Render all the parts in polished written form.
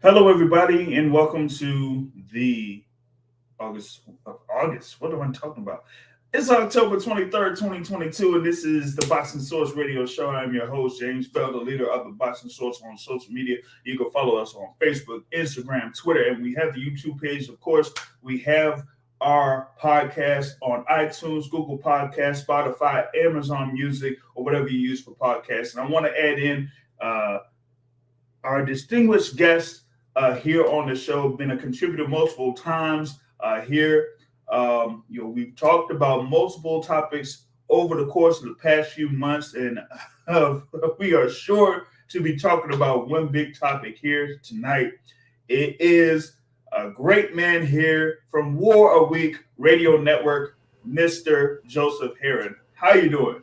Hello, everybody, and welcome to the August. What am I talking about? It's October 23rd, 2022, and this is the Boxing Source Radio Show. I'm your host, James Bell, the leader of the Boxing Source on social media. You can follow us on Facebook, Instagram, Twitter, and we have the YouTube page. Of course, we have our podcast on iTunes, Google Podcasts, Spotify, Amazon Music, or whatever you use for podcasts. And I want to add in our distinguished guest here on the show, been a contributor multiple times here. We've talked about multiple topics over the course of the past few months, and we are sure to be talking about one big topic here tonight. It is a great man here from War a Week Radio Network, Mr. Joseph Heron. How you doing?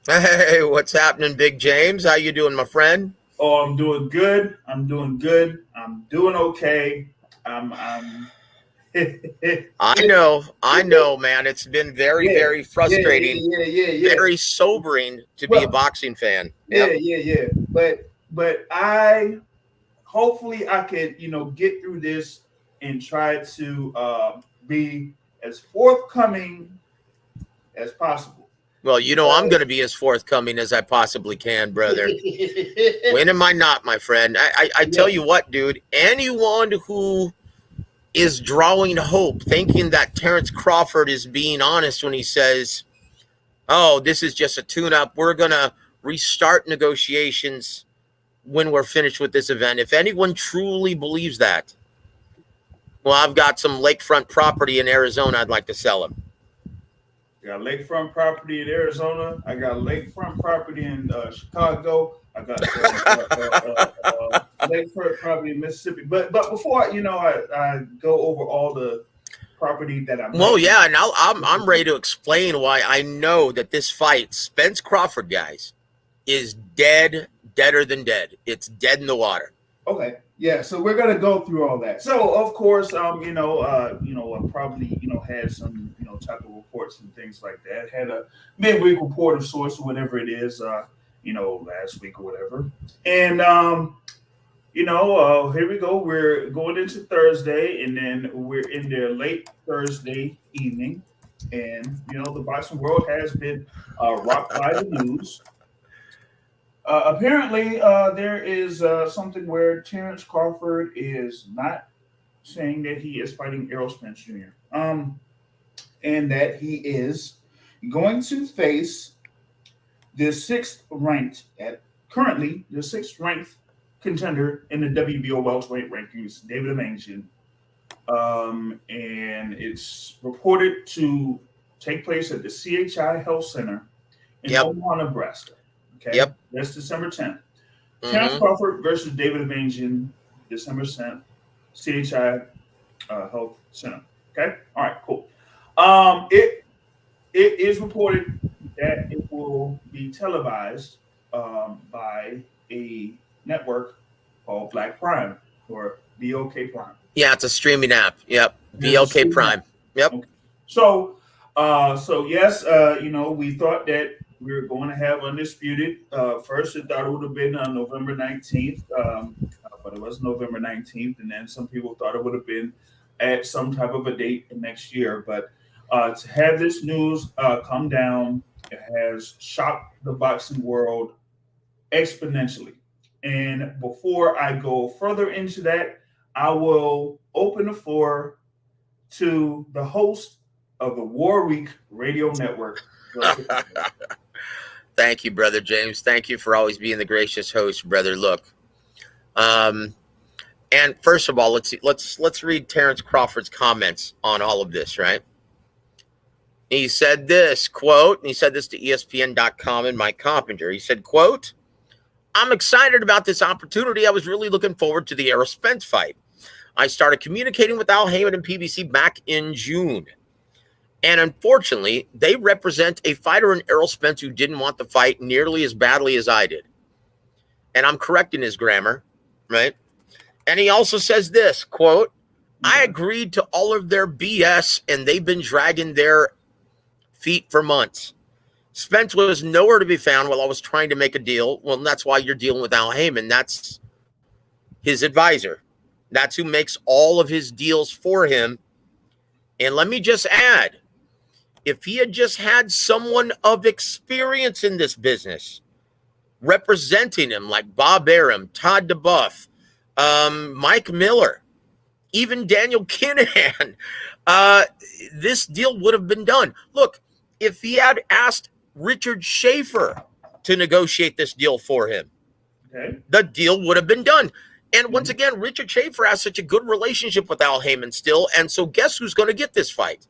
Hey, what's happening, Big James? How you doing, my friend? Oh, I'm doing good. I'm doing okay. I know, man. It's been very frustrating, very sobering to be a boxing fan. Yeah. But hopefully I can, get through this and try to be as forthcoming as possible. Well, I'm going to be as forthcoming as I possibly can, brother. When am I not, my friend? I tell you what, dude, anyone who is drawing hope, thinking that Terence Crawford is being honest when he says, oh, this is just a tune-up, we're going to restart negotiations when we're finished with this event. If anyone truly believes that, well, I've got some lakefront property in Arizona I'd like to sell him. I got lakefront property in Arizona. I got lakefront property in Chicago. I got lakefront property in Mississippi. But before I go over all the property that I'm. Well, yeah, and I'm ready to explain why I know that this fight, Spence-Crawford, guys, is deader than dead. It's dead in the water. Okay. Yeah, so we're gonna go through all that. So of course, I probably had some type of reports and things like that. Had a midweek report of sorts or whatever it is, last week or whatever. And here we go. We're going into Thursday, and then we're in there late Thursday evening, and the boxing world has been rocked by the news. Apparently, there is something where Terence Crawford is not saying that he is fighting Errol Spence Jr. And that he is going to face the currently the sixth ranked contender in the WBO welterweight rankings, David Avanesyan. And it's reported to take place at the CHI Health Center in Omaha, Nebraska. Okay. Yep. That's December 10th. Terence Crawford versus David Avanesyan, December 10th, CHI Health Center. Okay. All right. Cool. It is reported that it will be televised by a network called Black Prime or BOK Prime. Yeah, it's a streaming app. Yep. BOK Prime. Yep. Okay. So yes, we thought that we were going to have Undisputed. First, I thought it would have been on November 19th, but it was November 19th. And then some people thought it would have been at some type of a date next year. But to have this news come down, it has shocked the boxing world exponentially. And before I go further into that, I will open the floor to the host of the War Week Radio Network. Thank you, brother James. Thank you for always being the gracious host, brother. Look, and first of all, let's read Terence Crawford's comments on all of this, right? He said this, quote, and he said this to ESPN.com and Mike Coppinger. He said, quote, I'm excited about this opportunity. I was really looking forward to the Errol Spence fight. I started communicating with Al Heyman and PBC back in June. And unfortunately, they represent a fighter in Errol Spence who didn't want the fight nearly as badly as I did. And I'm correcting his grammar, right? And he also says this, quote, I agreed to all of their BS, and they've been dragging their feet for months. Spence was nowhere to be found while I was trying to make a deal. Well, that's why you're dealing with Al Heyman. That's his advisor, That's who makes all of his deals for him. And let me just add, if he had just had someone of experience in this business representing him, like Bob Arum, Todd DeBuff, Mike Miller, even Daniel Kinahan, this deal would have been done. Look, if he had asked Richard Schaefer to negotiate this deal for him, the deal would have been done. And once again, Richard Schaefer has such a good relationship with Al Haymon still. And so guess who's going to get this fight?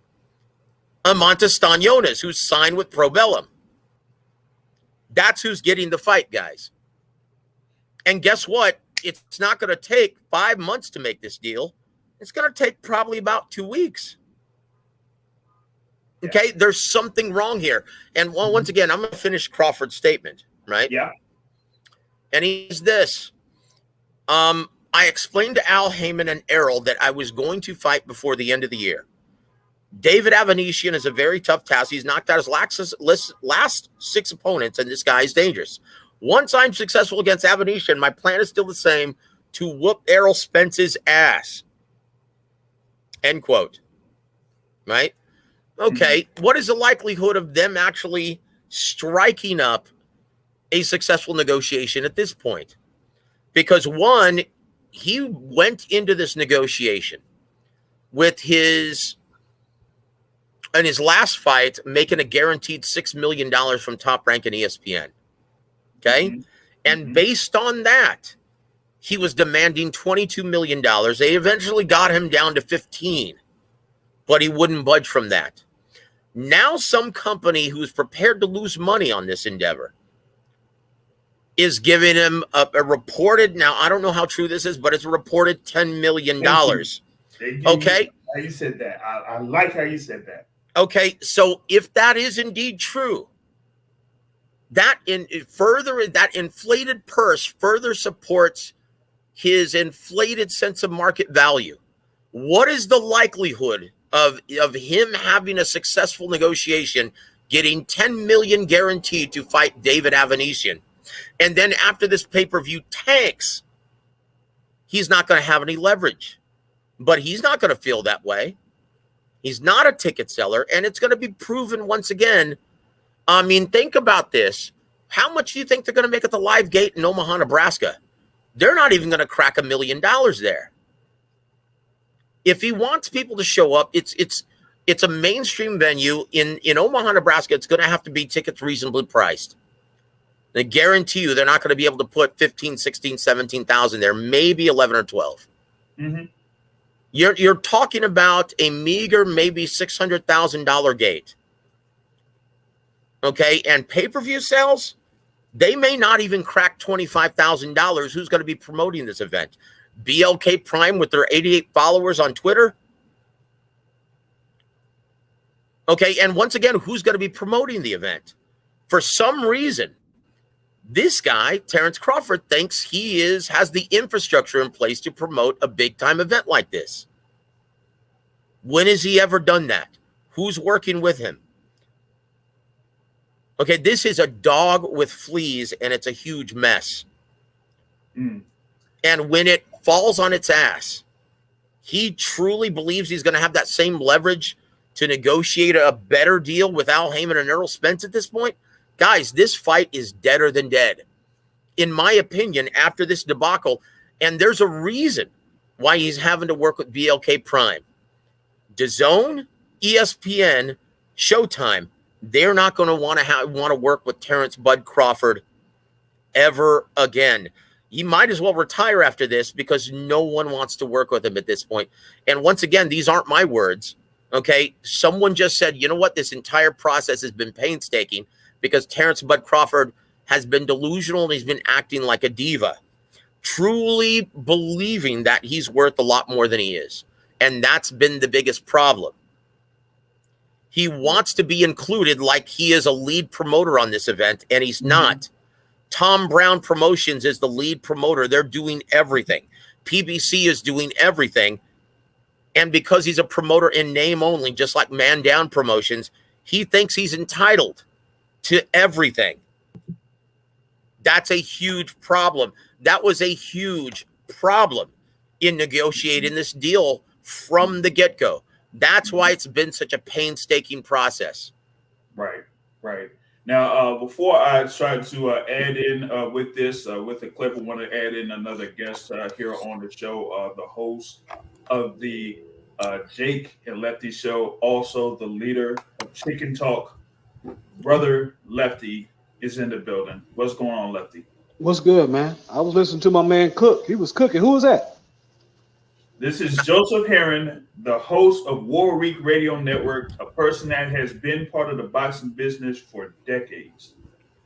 Amantas Stanionis, who's signed with Probellum. That's who's getting the fight, guys. And guess what? It's not going to take 5 months to make this deal. It's going to take probably about 2 weeks. Okay, there's something wrong here. And once again, I'm going to finish Crawford's statement, right? Yeah. And he's this. I explained to Al Haymon and Errol that I was going to fight before the end of the year. David-Avanesyan is a very tough task. He's knocked out his last 6 opponents, and this guy is dangerous. Once I'm successful against Avanesyan, my plan is still the same, to whoop Errol Spence's ass. End quote. Right? Okay, what is the likelihood of them actually striking up a successful negotiation at this point? Because one, he went into this negotiation with his last fight making a guaranteed $6 million from Top Rank and ESPN. Okay? And based on that, he was demanding $22 million. They eventually got him down to 15, but he wouldn't budge from that. Now some company who's prepared to lose money on this endeavor is giving him a reported, now I don't know how true this is, but it's a reported $10 million. Okay? How you said that. I like how you said that. Okay, so if that is indeed true, that inflated purse further supports his inflated sense of market value. What is the likelihood of him having a successful negotiation, getting $10 million guaranteed to fight David-Avanesyan, and then after this pay-per-view tanks, he's not going to have any leverage? But he's not going to feel that way. He's not a ticket seller, and it's going to be proven once again. I mean, think about this. How much do you think they're going to make at the live gate in Omaha, Nebraska? They're not even going to crack $1 million there. If he wants people to show up, it's a mainstream venue in Omaha, Nebraska. It's going to have to be tickets reasonably priced. I guarantee you they're not going to be able to put 15, 16, 17,000 there, maybe 11 or 12. You're talking about a meager, maybe $600,000 gate. Okay, and pay-per-view sales, they may not even crack $25,000. Who's going to be promoting this event? BLK Prime with their 88 followers on Twitter? Okay, and once again, who's going to be promoting the event? For some reason, this guy, Terrence Crawford, thinks he has the infrastructure in place to promote a big-time event like this. When has he ever done that? Who's working with him? Okay, this is a dog with fleas, and it's a huge mess. And when it falls on its ass, he truly believes he's going to have that same leverage to negotiate a better deal with Al Haymon and Errol Spence at this point. Guys, this fight is deader than dead, in my opinion, after this debacle. And there's a reason why he's having to work with BLK Prime. DAZN, ESPN, Showtime, they're not going to want to work with Terrence Bud Crawford ever again. He might as well retire after this because no one wants to work with him at this point. And once again, these aren't my words. Okay, someone just said, you know what? This entire process has been painstaking because Terrence Bud Crawford has been delusional and he's been acting like a diva, truly believing that he's worth a lot more than he is. And that's been the biggest problem. He wants to be included like he is a lead promoter on this event, and he's not. Tom Brown Promotions is the lead promoter. They're doing everything. PBC is doing everything. And because he's a promoter in name only, just like Man Down Promotions, he thinks he's entitled to everything. That's a huge problem. That was a huge problem in negotiating this deal from the get-go. That's why it's been such a painstaking process. Right. Now, before I try to add in with this, with the clip, I want to add in another guest here on the show, the host of the Jake and Lefty show, also the leader of Chicken Talk, Brother Lefty is in the building. What's going on, Lefty? What's good, man? I was listening to my man cook. He was cooking. Who was that? This is Joseph Herron, the host of War Week Radio Network, a person that has been part of the boxing business for decades.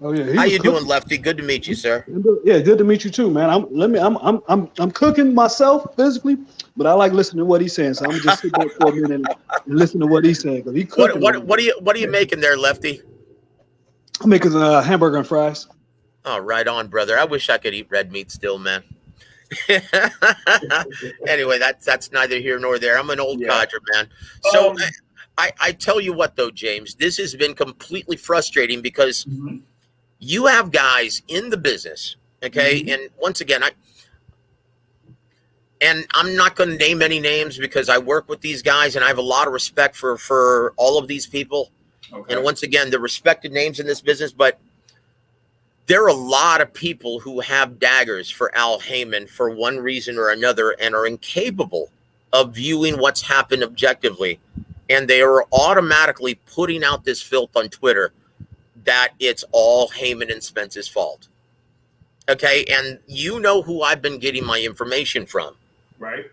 Oh yeah. How you doing, Lefty? Good to meet you, sir. Yeah, good to meet you too, man. I'm cooking myself physically, but I like listening to what he's saying. So I'm gonna just sit back for a minute and listen to what he's saying. He cooking. What are you making there, Lefty? I'm making hamburger and fries. Oh, right on, brother. I wish I could eat red meat still, man. Anyway, that's neither here nor there. I'm an old codger, man. So I tell you what, though, James, this has been completely frustrating because you have guys in the business, okay? And once again, I'm not going to name any names because I work with these guys and I have a lot of respect for all of these people. Okay. And once again, the respected names in this business, but there are a lot of people who have daggers for Al Haymon for one reason or another and are incapable of viewing what's happened objectively. And they are automatically putting out this filth on Twitter that it's all Haymon and Spence's fault. Okay, and you know who I've been getting my information from. Right.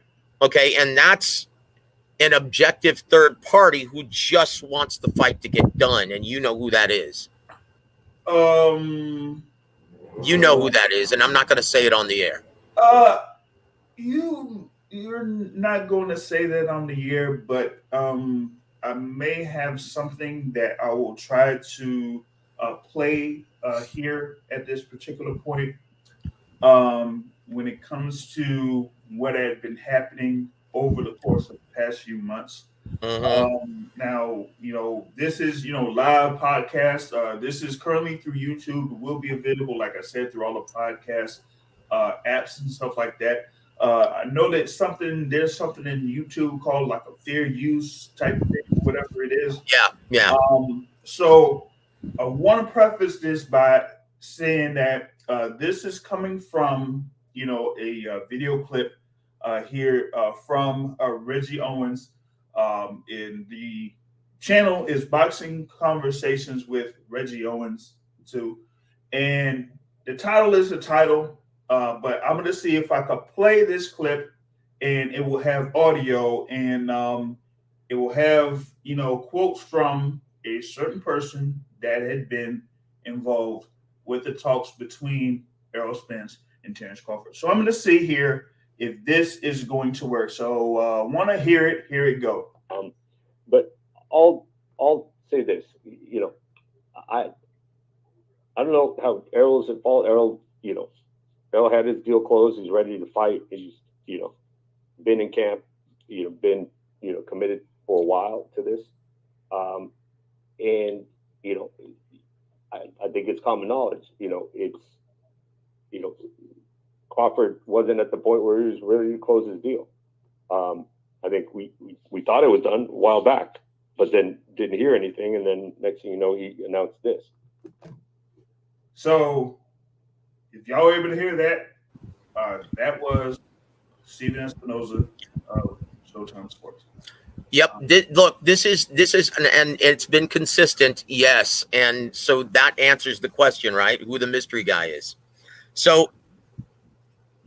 Okay, and that's an objective third party who just wants the fight to get done, and you know who that is. You know who that is, and I'm not going to say it on the air. You're not going to say that on the air, but I may have something that I will try to play here at this particular point. When it comes to what had been happening over the course of the past few months. Now, this is, live podcast. This is currently through YouTube. It will be available, like I said, through all the podcast apps and stuff like that. I know that there's something in YouTube called like a fair use type of thing, whatever it is. Yeah. So I want to preface this by saying that this is coming from, a video clip here from Reggie Owens. In the channel is Boxing Conversations with Reggie Owens too. And the title is the title, but I'm going to see if I could play this clip and it will have audio and it will have, quotes from a certain person that had been involved with the talks between Errol Spence and Terrence Crawford. So I'm going to see here if this is going to work. So want to hear it. Here it go. But I'll say this. I don't know how Errol is at fault. Errol had his deal closed. He's ready to fight. He's been in camp. Been committed for a while to this. And I think it's common knowledge. Crawford wasn't at the point where he was ready to close his deal. I think we thought it was done a while back, but then didn't hear anything, and then next thing you know, he announced this. So, if y'all were able to hear that, that was Stephen Espinoza of Showtime Sports. Yep. This is, and it's been consistent, yes, and so that answers the question, right? Who the mystery guy is. So,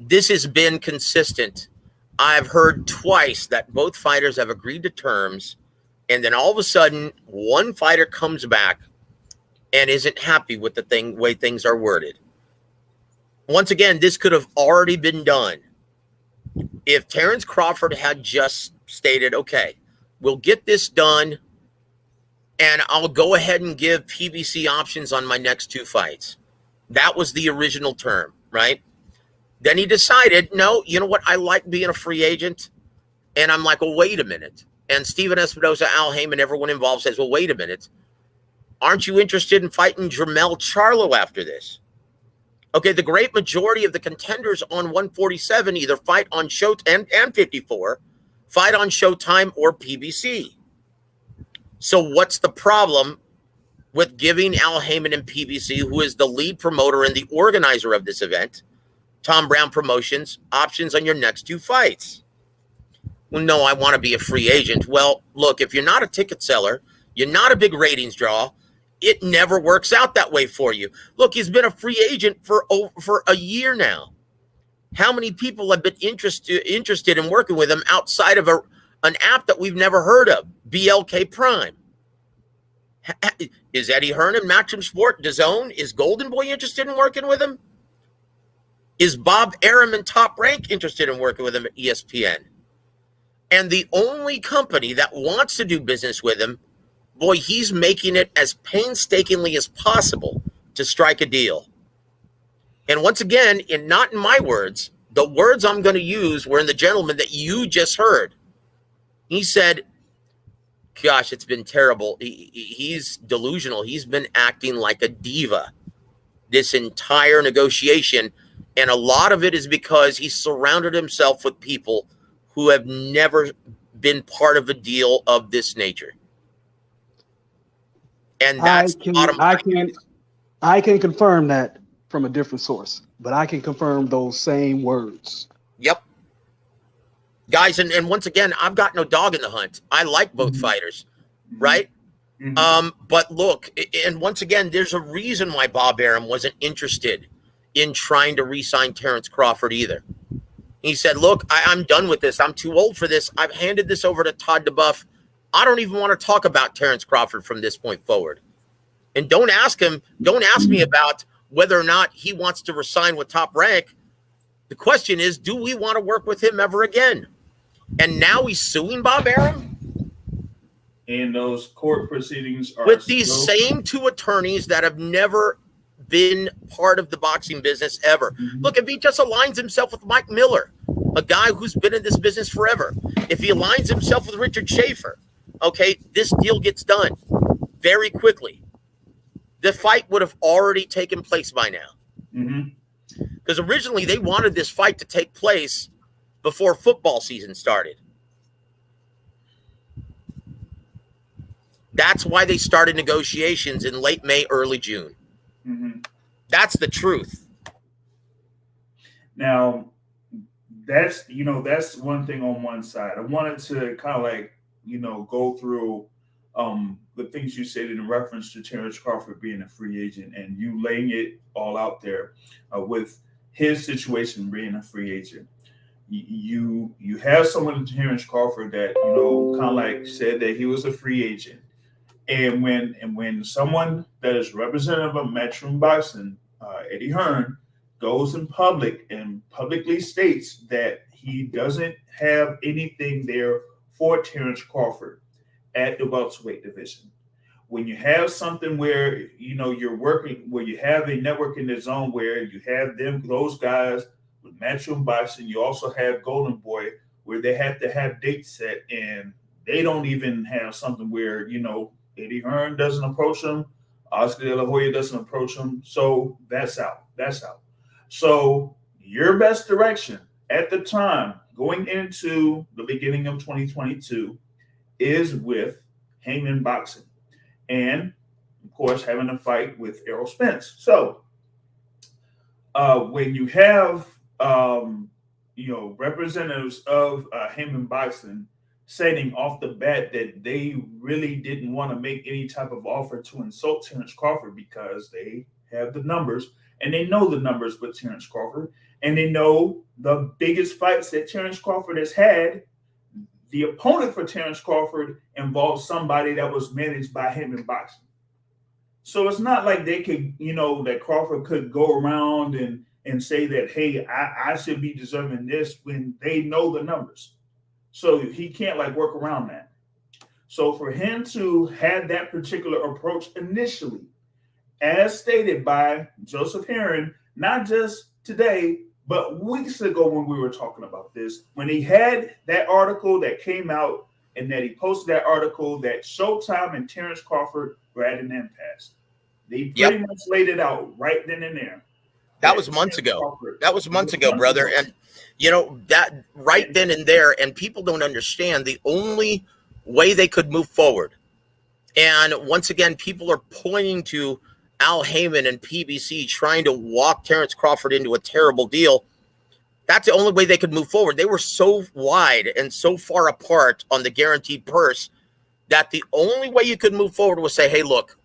this has been consistent. I've heard twice that both fighters have agreed to terms, and then all of a sudden, one fighter comes back and isn't happy with the way things are worded. Once again, this could have already been done if Terrence Crawford had just stated, okay, we'll get this done, and I'll go ahead and give PBC options on my next two fights. That was the original term, right? Then he decided, no, you know what? I like being a free agent. And I'm like, well, wait a minute. And Stephen Espinoza, Al Haymon, everyone involved says, well, wait a minute. Aren't you interested in fighting Jermell Charlo after this? Okay, the great majority of the contenders on 147 either fight on Showtime and 54, fight on Showtime or PBC. So what's the problem with giving Al Heyman and PBC, who is the lead promoter and the organizer of this event, Tom Brown Promotions, options on your next two fights? Well, no, I want to be a free agent. Well, look, if you're not a ticket seller, you're not a big ratings draw, it never works out that way for you. Look, he's been a free agent for a year now. How many people have been interested in working with him outside of an app that we've never heard of, BLK Prime? Is Eddie Hearn and Matchroom Sport, DAZN, is Golden Boy interested in working with him? Is Bob Arum and Top Rank interested in working with him at ESPN? And the only company that wants to do business with him, boy, he's making it as painstakingly as possible to strike a deal. And once again, not in my words, the words I'm going to use were in the gentleman that you just heard. He said, gosh, it's been terrible. He's delusional. He's been acting like a diva this entire negotiation. And a lot of it is because he surrounded himself with people who have never been part of a deal of this nature. And that's I can confirm that from a different source, but I can confirm those same words. Yep. Guys, and once again, I've got no dog in the hunt. I like both fighters, right? But look, and once again, there's a reason why Bob Arum wasn't interested in trying to re-sign Terrence Crawford either. He said, look, I'm done with this. I'm too old for this. I've handed this over to Todd DeBuff. I don't even want to talk about Terrence Crawford from this point forward. And don't ask me about whether or not he wants to resign with Top Rank. The question is, do we want to work with him ever again? And now he's suing Bob Arum? And those court proceedings are with these same two attorneys that have never been part of the boxing business ever. Look, if he just aligns himself with Mike Miller, a guy who's been in this business forever, if he aligns himself with Richard Schaefer, okay, this deal gets done very quickly. The fight would have already taken place by now. Because originally they wanted this fight to take place before football season started. That's why they started negotiations in late May, early June. That's the truth. Now, that's one thing on one side. I wanted to kind of go through the things you said in reference to Terrence Crawford being a free agent and you laying it all out there with his situation being a free agent. You have someone in Terrence Crawford that, kind of said that he was a free agent. And when someone that is representative of Matchroom Boxing, Eddie Hearn, goes in public and publicly states that he doesn't have anything there for Terrence Crawford at the welterweight division. When you have something where you're working, where you have a network in the zone where you have those guys with Matchroom Boxing, you also have Golden Boy where they have to have dates set, and they don't even have something where Eddie Hearn doesn't approach him, Oscar De La Hoya doesn't approach him, so that's out. So your best direction at the time going into the beginning of 2022 is with Heyman Boxing, and of course having a fight with Errol Spence. So when you have representatives of Heyman Boxing saying off the bat that they really didn't want to make any type of offer to insult Terrence Crawford because they have the numbers and they know the numbers with Terrence Crawford and they know the biggest fights that Terrence Crawford has had. The opponent for Terrence Crawford involves somebody that was managed by Heyman Boxing. So it's not like they could, that Crawford could go around and say that, hey, I should be deserving this when they know the numbers. So he can't work around that. So for him to have that particular approach initially, as stated by Joseph Herron, not just today, but weeks ago when we were talking about this, when he had that article that came out and that he posted that article that Showtime and Terrence Crawford were at an impasse. They pretty much laid it out right then and there. That was months ago. That was months ago, brother. And, you know, that right then and there, and people don't understand the only way they could move forward. And once again, people are pointing to Al Heyman and PBC trying to walk Terrence Crawford into a terrible deal. That's the only way they could move forward. They were so wide and so far apart on the guaranteed purse that the only way you could move forward was say, hey, look,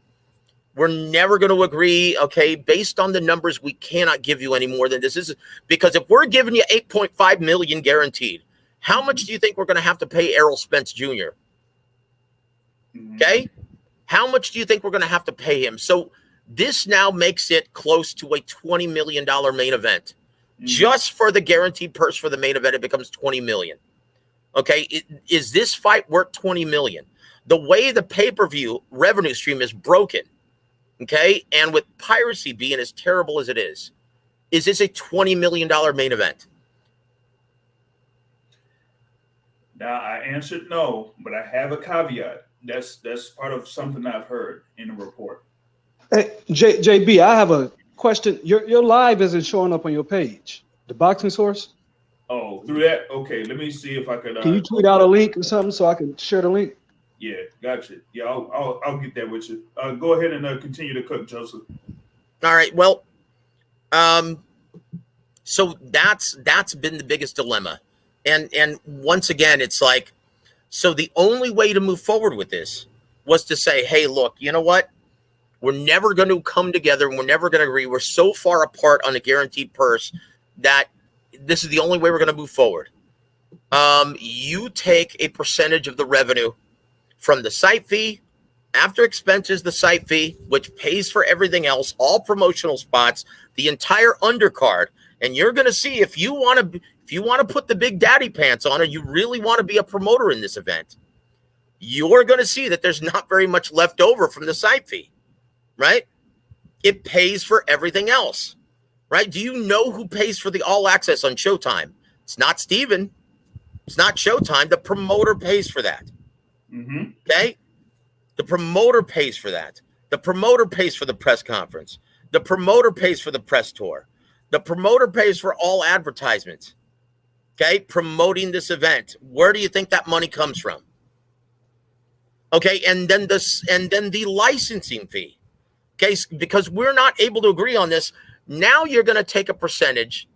we're never going to agree, okay, based on the numbers, we cannot give you any more than this. Is because if we're giving you $8.5 million guaranteed, how much do you think we're going to have to pay Errol Spence Jr.? Okay? How much do you think we're going to have to pay him? So this now makes it close to a $20 million main event. Just for the guaranteed purse for the main event, it becomes $20 million. Okay? Is this fight worth $20 million? The way the pay-per-view revenue stream is broken, okay, and with piracy being as terrible as it is this a $20 million main event? Now, I answered no, but I have a caveat. That's part of something I've heard in the report. Hey, JB, I have a question. Your live isn't showing up on your page. The Boxing Source? Oh, through that? Okay, let me see if I could. Can you tweet out a link or something so I can share the link? Yeah, gotcha. Yeah, I'll get that with you. Go ahead and continue to cook, Joseph. All right. Well, so that's been the biggest dilemma, and once again, it's like, so the only way to move forward with this was to say, hey, look, you know what? We're never going to come together. We're never going to agree. We're so far apart on a guaranteed purse that this is the only way we're going to move forward. You take a percentage of the revenue from the site fee, after expenses, the site fee, which pays for everything else, all promotional spots, the entire undercard, and you're going to see if you want to put the big daddy pants on, and you really want to be a promoter in this event, you're going to see that there's not very much left over from the site fee, right? It pays for everything else, right? Do you know who pays for the all access on Showtime? It's not Stephen. It's not Showtime. The promoter pays for that. Okay? The promoter pays for that. The promoter pays for the press conference. The promoter pays for the press tour. The promoter pays for all advertisements. Okay? Promoting this event. Where do you think that money comes from? Okay, and then the licensing fee. Okay, because we're not able to agree on this. Now you're going to take a percentage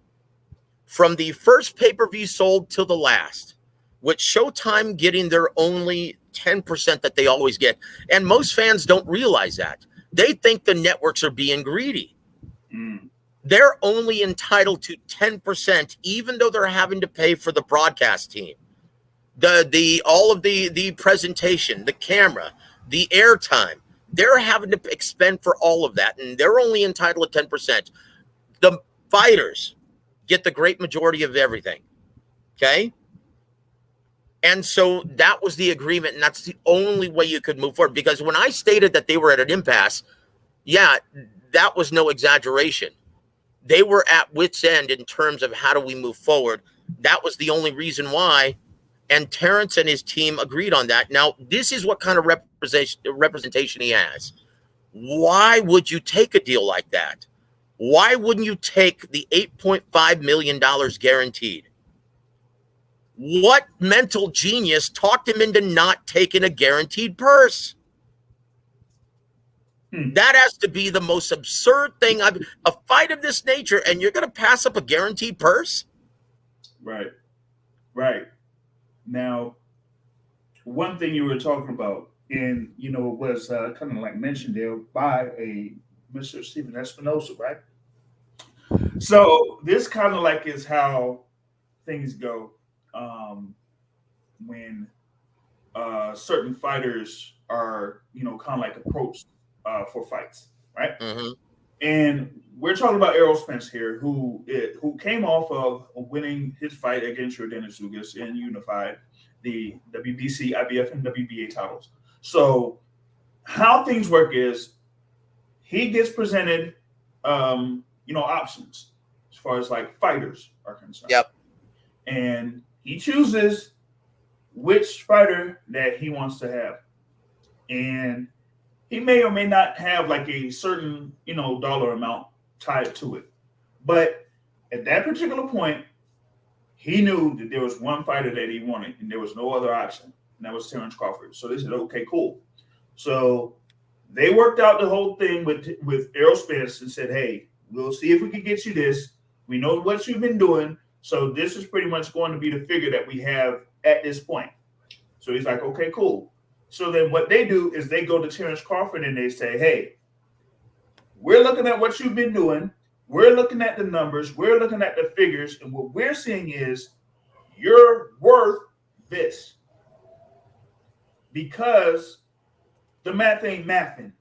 from the first pay-per-view sold till the last, with Showtime getting their only 10% that they always get. And most fans don't realize that. They think the networks are being greedy. They're only entitled to 10%, even though they're having to pay for the broadcast team, all of the presentation, the camera, the airtime. They're having to expend for all of that, and they're only entitled to 10%. The fighters get the great majority of everything. Okay? And so that was the agreement, and that's the only way you could move forward. Because when I stated that they were at an impasse, yeah, that was no exaggeration. They were at wit's end in terms of how do we move forward. That was the only reason why, and Terrence and his team agreed on that. Now, this is what kind of representation he has. Why would you take a deal like that? Why wouldn't you take the $8.5 million guaranteed? What mental genius talked him into not taking a guaranteed purse? That has to be the most absurd thing. A fight of this nature, and you're going to pass up a guaranteed purse? Right. Now, one thing you were talking about, and was kind of like mentioned there by a Mr. Stephen Espinoza, right? So this kind of like is how things go when certain fighters are, kind of like approached for fights, right? And we're talking about Errol Spence here, who came off of winning his fight against Dennis Ugas and unified the WBC, IBF, and WBA titles. So how things work is he gets presented, options as far as like fighters are concerned. Yep. And he chooses which fighter that he wants to have. And he may or may not have like a certain, dollar amount tied to it. But at that particular point, he knew that there was one fighter that he wanted, and there was no other option, and that was Terence Crawford. So they said, okay, cool. So they worked out the whole thing with Errol Spence and said, hey, we'll see if we can get you this. We know what you've been doing. So this is pretty much going to be the figure that we have at this point. So he's like, okay, cool. So then what they do is they go to Terence Crawford and they say, hey, we're looking at what you've been doing. We're looking at the numbers. We're looking at the figures. And what we're seeing is you're worth this. Because the math ain't mathing.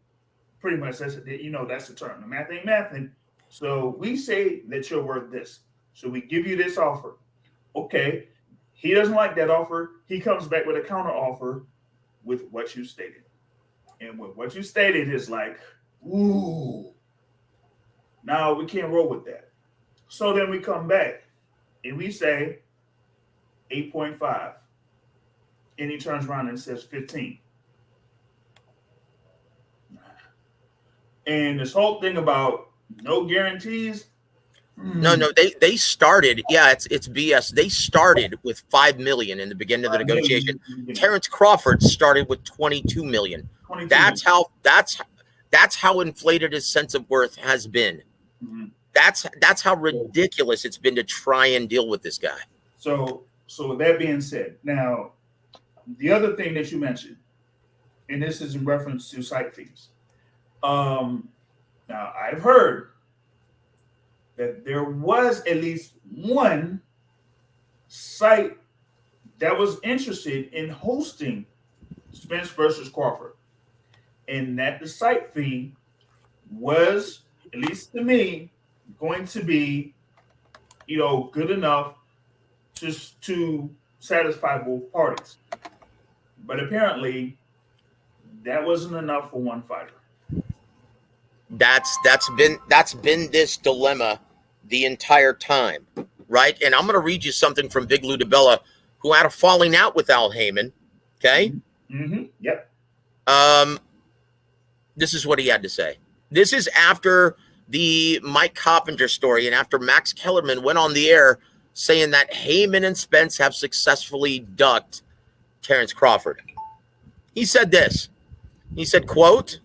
Pretty much, that's the term. The math ain't mathing. So we say that you're worth this. So we give you this offer. Okay. He doesn't like that offer. He comes back with a counter offer with what you stated. And with what you stated is like, ooh, no, we can't roll with that. So then we come back and we say 8.5. And he turns around and says 15. And this whole thing about no guarantees. No, they started. Yeah, it's BS. They started with 5 million in the beginning of the negotiation. Terence Crawford started with 22 million. That's how inflated his sense of worth has been. Mm-hmm. That's how ridiculous it's been to try and deal with this guy. So with that being said, now the other thing that you mentioned, and this is in reference to site fees. Now I've heard that there was at least one site that was interested in hosting Spence versus Crawford, and that the site fee was, at least to me, going to be, good enough just to satisfy both parties. But apparently, that wasn't enough for one fighter. That's been this dilemma the entire time, right? And I'm going to read you something from Big Lou DiBella, who had a falling out with Al Heyman. Okay. Mm-hmm. Yep. This is what he had to say. This is after the Mike Coppinger story and after Max Kellerman went on the air saying that Heyman and Spence have successfully ducked Terence Crawford. He said this. He said, quote,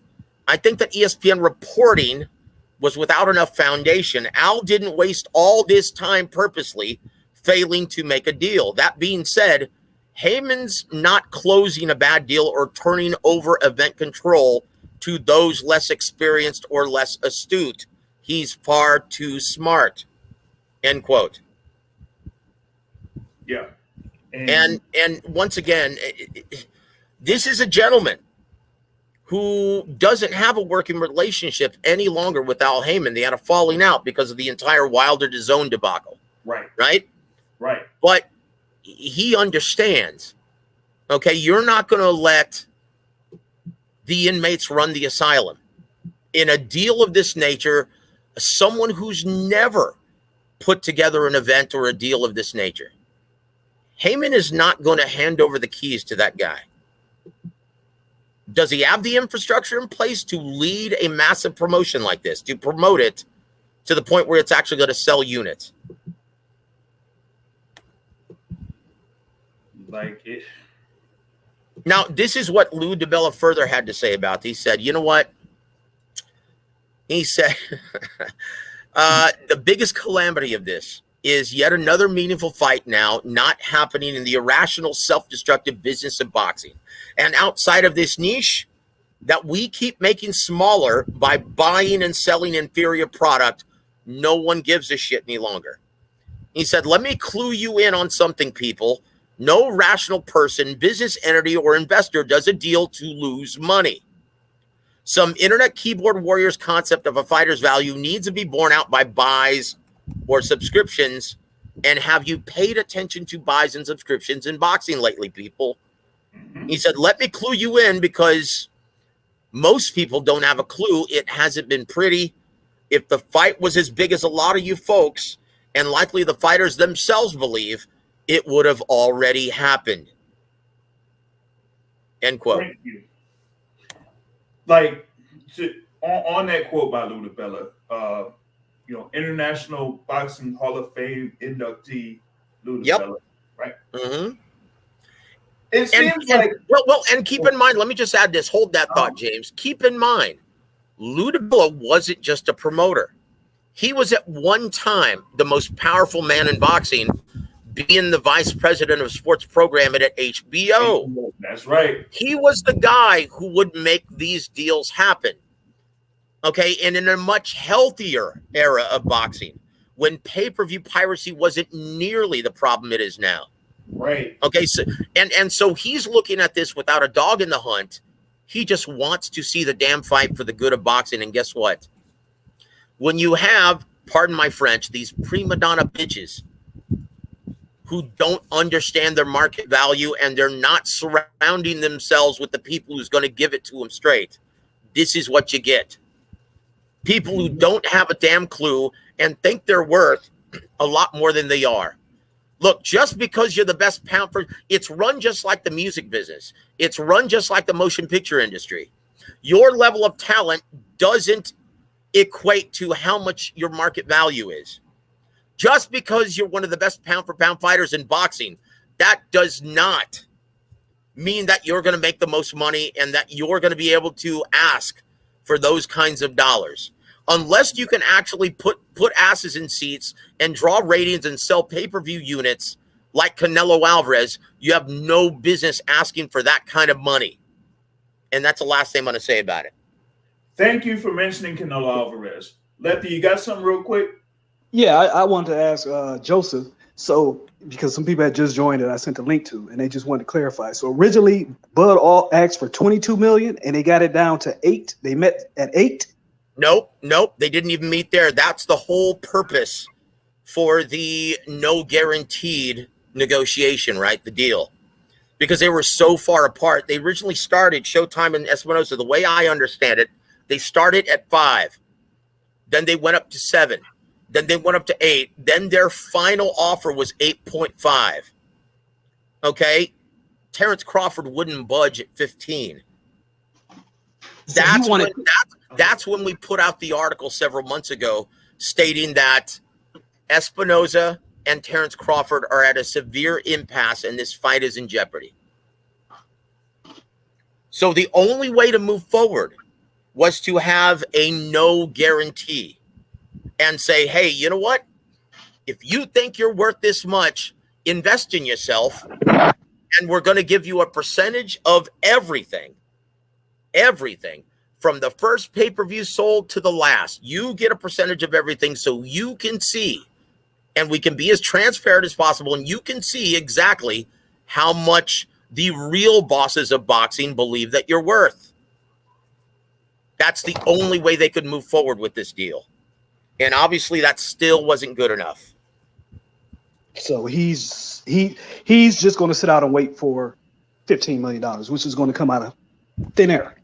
I think that ESPN reporting was without enough foundation. Al didn't waste all this time purposely failing to make a deal. That being said, Heyman's not closing a bad deal or turning over event control to those less experienced or less astute. He's far too smart. End quote. Yeah. And once again, this is a gentleman who doesn't have a working relationship any longer with Al Heyman. They had a falling out because of the entire Wilder DAZN debacle. Right. Right? Right. But he understands, okay, you're not going to let the inmates run the asylum. In a deal of this nature, someone who's never put together an event or a deal of this nature, Heyman is not going to hand over the keys to that guy. Does he have the infrastructure in place to lead a massive promotion like this, to promote it to the point where it's actually going to sell units? Like it. Now, this is what Lou DiBella further had to say about it. He said, you know what? He said, the biggest calamity of this is yet another meaningful fight now not happening in the irrational, self-destructive business of boxing. And outside of this niche that we keep making smaller by buying and selling inferior product, no one gives a shit any longer. He said, let me clue you in on something, people. No rational person, business entity, or investor does a deal to lose money. Some internet keyboard warriors concept of a fighter's value needs to be borne out by buys or subscriptions. And have you paid attention to buys and subscriptions in boxing lately, people? Mm-hmm. He said, let me clue you in because most people don't have a clue. It hasn't been pretty. If the fight was as big as a lot of you folks, and likely the fighters themselves believe, it would have already happened. End quote. Thank you. Like, on that quote by Lou DiBella, International Boxing Hall of Fame inductee Lou Yep. DiBella, right? Mm-hmm. It seems like and keep in mind, let me just add this. Hold that thought, James. Keep in mind, Lou DiBella wasn't just a promoter. He was at one time the most powerful man in boxing, being the vice president of sports programming at HBO. That's right. He was the guy who would make these deals happen. Okay, and in a much healthier era of boxing, when pay-per-view piracy wasn't nearly the problem it is now. Right. Okay, so so he's looking at this without a dog in the hunt. He just wants to see the damn fight for the good of boxing. And guess what? When you have, pardon my French, these prima donna bitches who don't understand their market value and they're not surrounding themselves with the people who's going to give it to them straight, this is what you get. People who don't have a damn clue and think they're worth a lot more than they are. Look, just because you're the best pound for, it's run just like the music business. It's run just like the motion picture industry. Your level of talent doesn't equate to how much your market value is. Just because you're one of the best pound for pound fighters in boxing, that does not mean that you're going to make the most money and that you're going to be able to ask for those kinds of dollars. Unless you can actually put asses in seats and draw ratings and sell pay-per-view units like Canelo Alvarez, you have no business asking for that kind of money. And that's the last thing I'm going to say about it. Thank you for mentioning Canelo Alvarez. Lefty, you got something real quick? Yeah, I wanted to ask Joseph. So, because some people had just joined it, I sent a link to, and they just wanted to clarify. So originally, Bud all asked for $22 million, and they got it down to $8 million. They met at $8 million. Nope. They didn't even meet there. That's the whole purpose for the no guaranteed negotiation, right? The deal. Because they were so far apart. They originally started, Showtime and Espinoza, the way I understand it, they started at 5. Then they went up to 7. Then they went up to 8. Then their final offer was 8.5. Okay? Terrence Crawford wouldn't budge at 15. That's when we put out the article several months ago stating that Espinoza and Terrence Crawford are at a severe impasse and this fight is in jeopardy. So the only way to move forward was to have a no guarantee and say, hey, you know what? If you think you're worth this much, invest in yourself, and we're going to give you a percentage of everything. Everything. From the first pay-per-view sold to the last, you get a percentage of everything so you can see, and we can be as transparent as possible, and you can see exactly how much the real bosses of boxing believe that you're worth. That's the only way they could move forward with this deal. And obviously that still wasn't good enough. So he's just going to sit out and wait for $15 million, which is going to come out of thin air.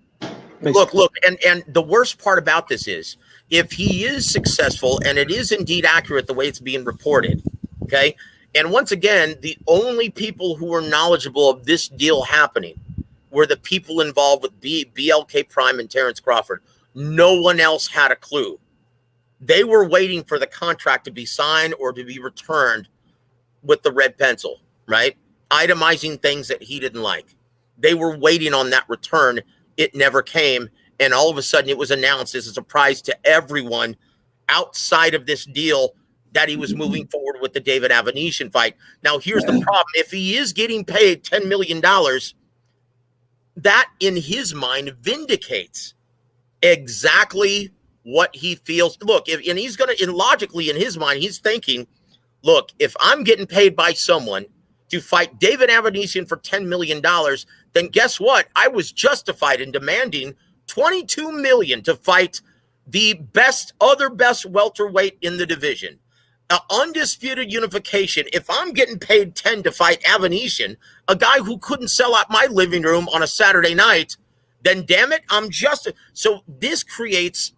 Basically. Look, and the worst part about this is if he is successful and it is indeed accurate the way it's being reported, okay? And once again, the only people who were knowledgeable of this deal happening were the people involved with BLK Prime and Terrence Crawford. No one else had a clue. They were waiting for the contract to be signed or to be returned with the red pencil, right? Itemizing things that he didn't like. They were waiting on that return. It never came. And all of a sudden it was announced as a surprise to everyone outside of this deal that he was moving forward with the David-Avanesyan fight. Now, here's the problem. If he is getting paid $10 million, that in his mind vindicates exactly what he feels. Look, logically in his mind, he's thinking, look, if I'm getting paid by someone to fight David-Avanesyan for $10 million, then guess what? I was justified in demanding $22 million to fight the other best welterweight in the division. Undisputed unification. If I'm getting paid 10 to fight Avanesyan, a guy who couldn't sell out my living room on a Saturday night, then damn it, so this creates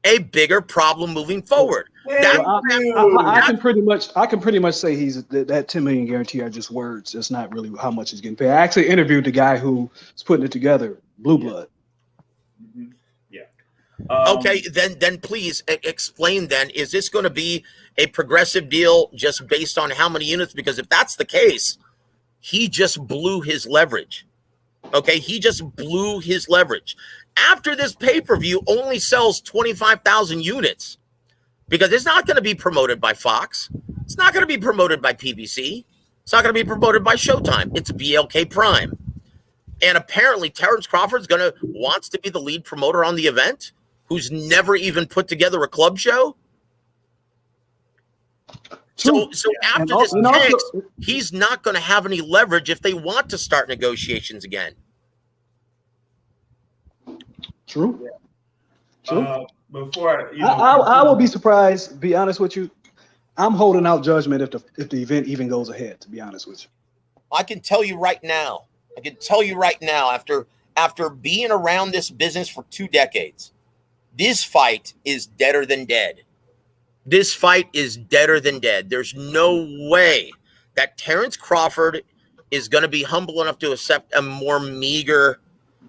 a bigger problem moving forward. I can pretty much say that 10 million guarantee are just words. It's not really how much he's getting paid. I actually interviewed the guy who's putting it together, Blue Blood. Yeah. Okay, then please explain then, is this going to be a progressive deal just based on how many units? Because if that's the case, he just blew his leverage. Okay, he just blew his leverage. After this pay-per-view only sells 25,000 units because it's not going to be promoted by Fox. It's not going to be promoted by PBC. It's not going to be promoted by Showtime. It's BLK Prime. And apparently Terrence Crawford's wants to be the lead promoter on the event, who's never even put together a club show. So after this tanks, he's not going to have any leverage if they want to start negotiations again. True. Yeah. True. Before I will be surprised. Be honest with you, I'm holding out judgment if the event even goes ahead. To be honest with you, I can tell you right now. After being around this business for 2 decades, this fight is deader than dead. This fight is deader than dead. There's no way that Terrence Crawford is going to be humble enough to accept a more meager,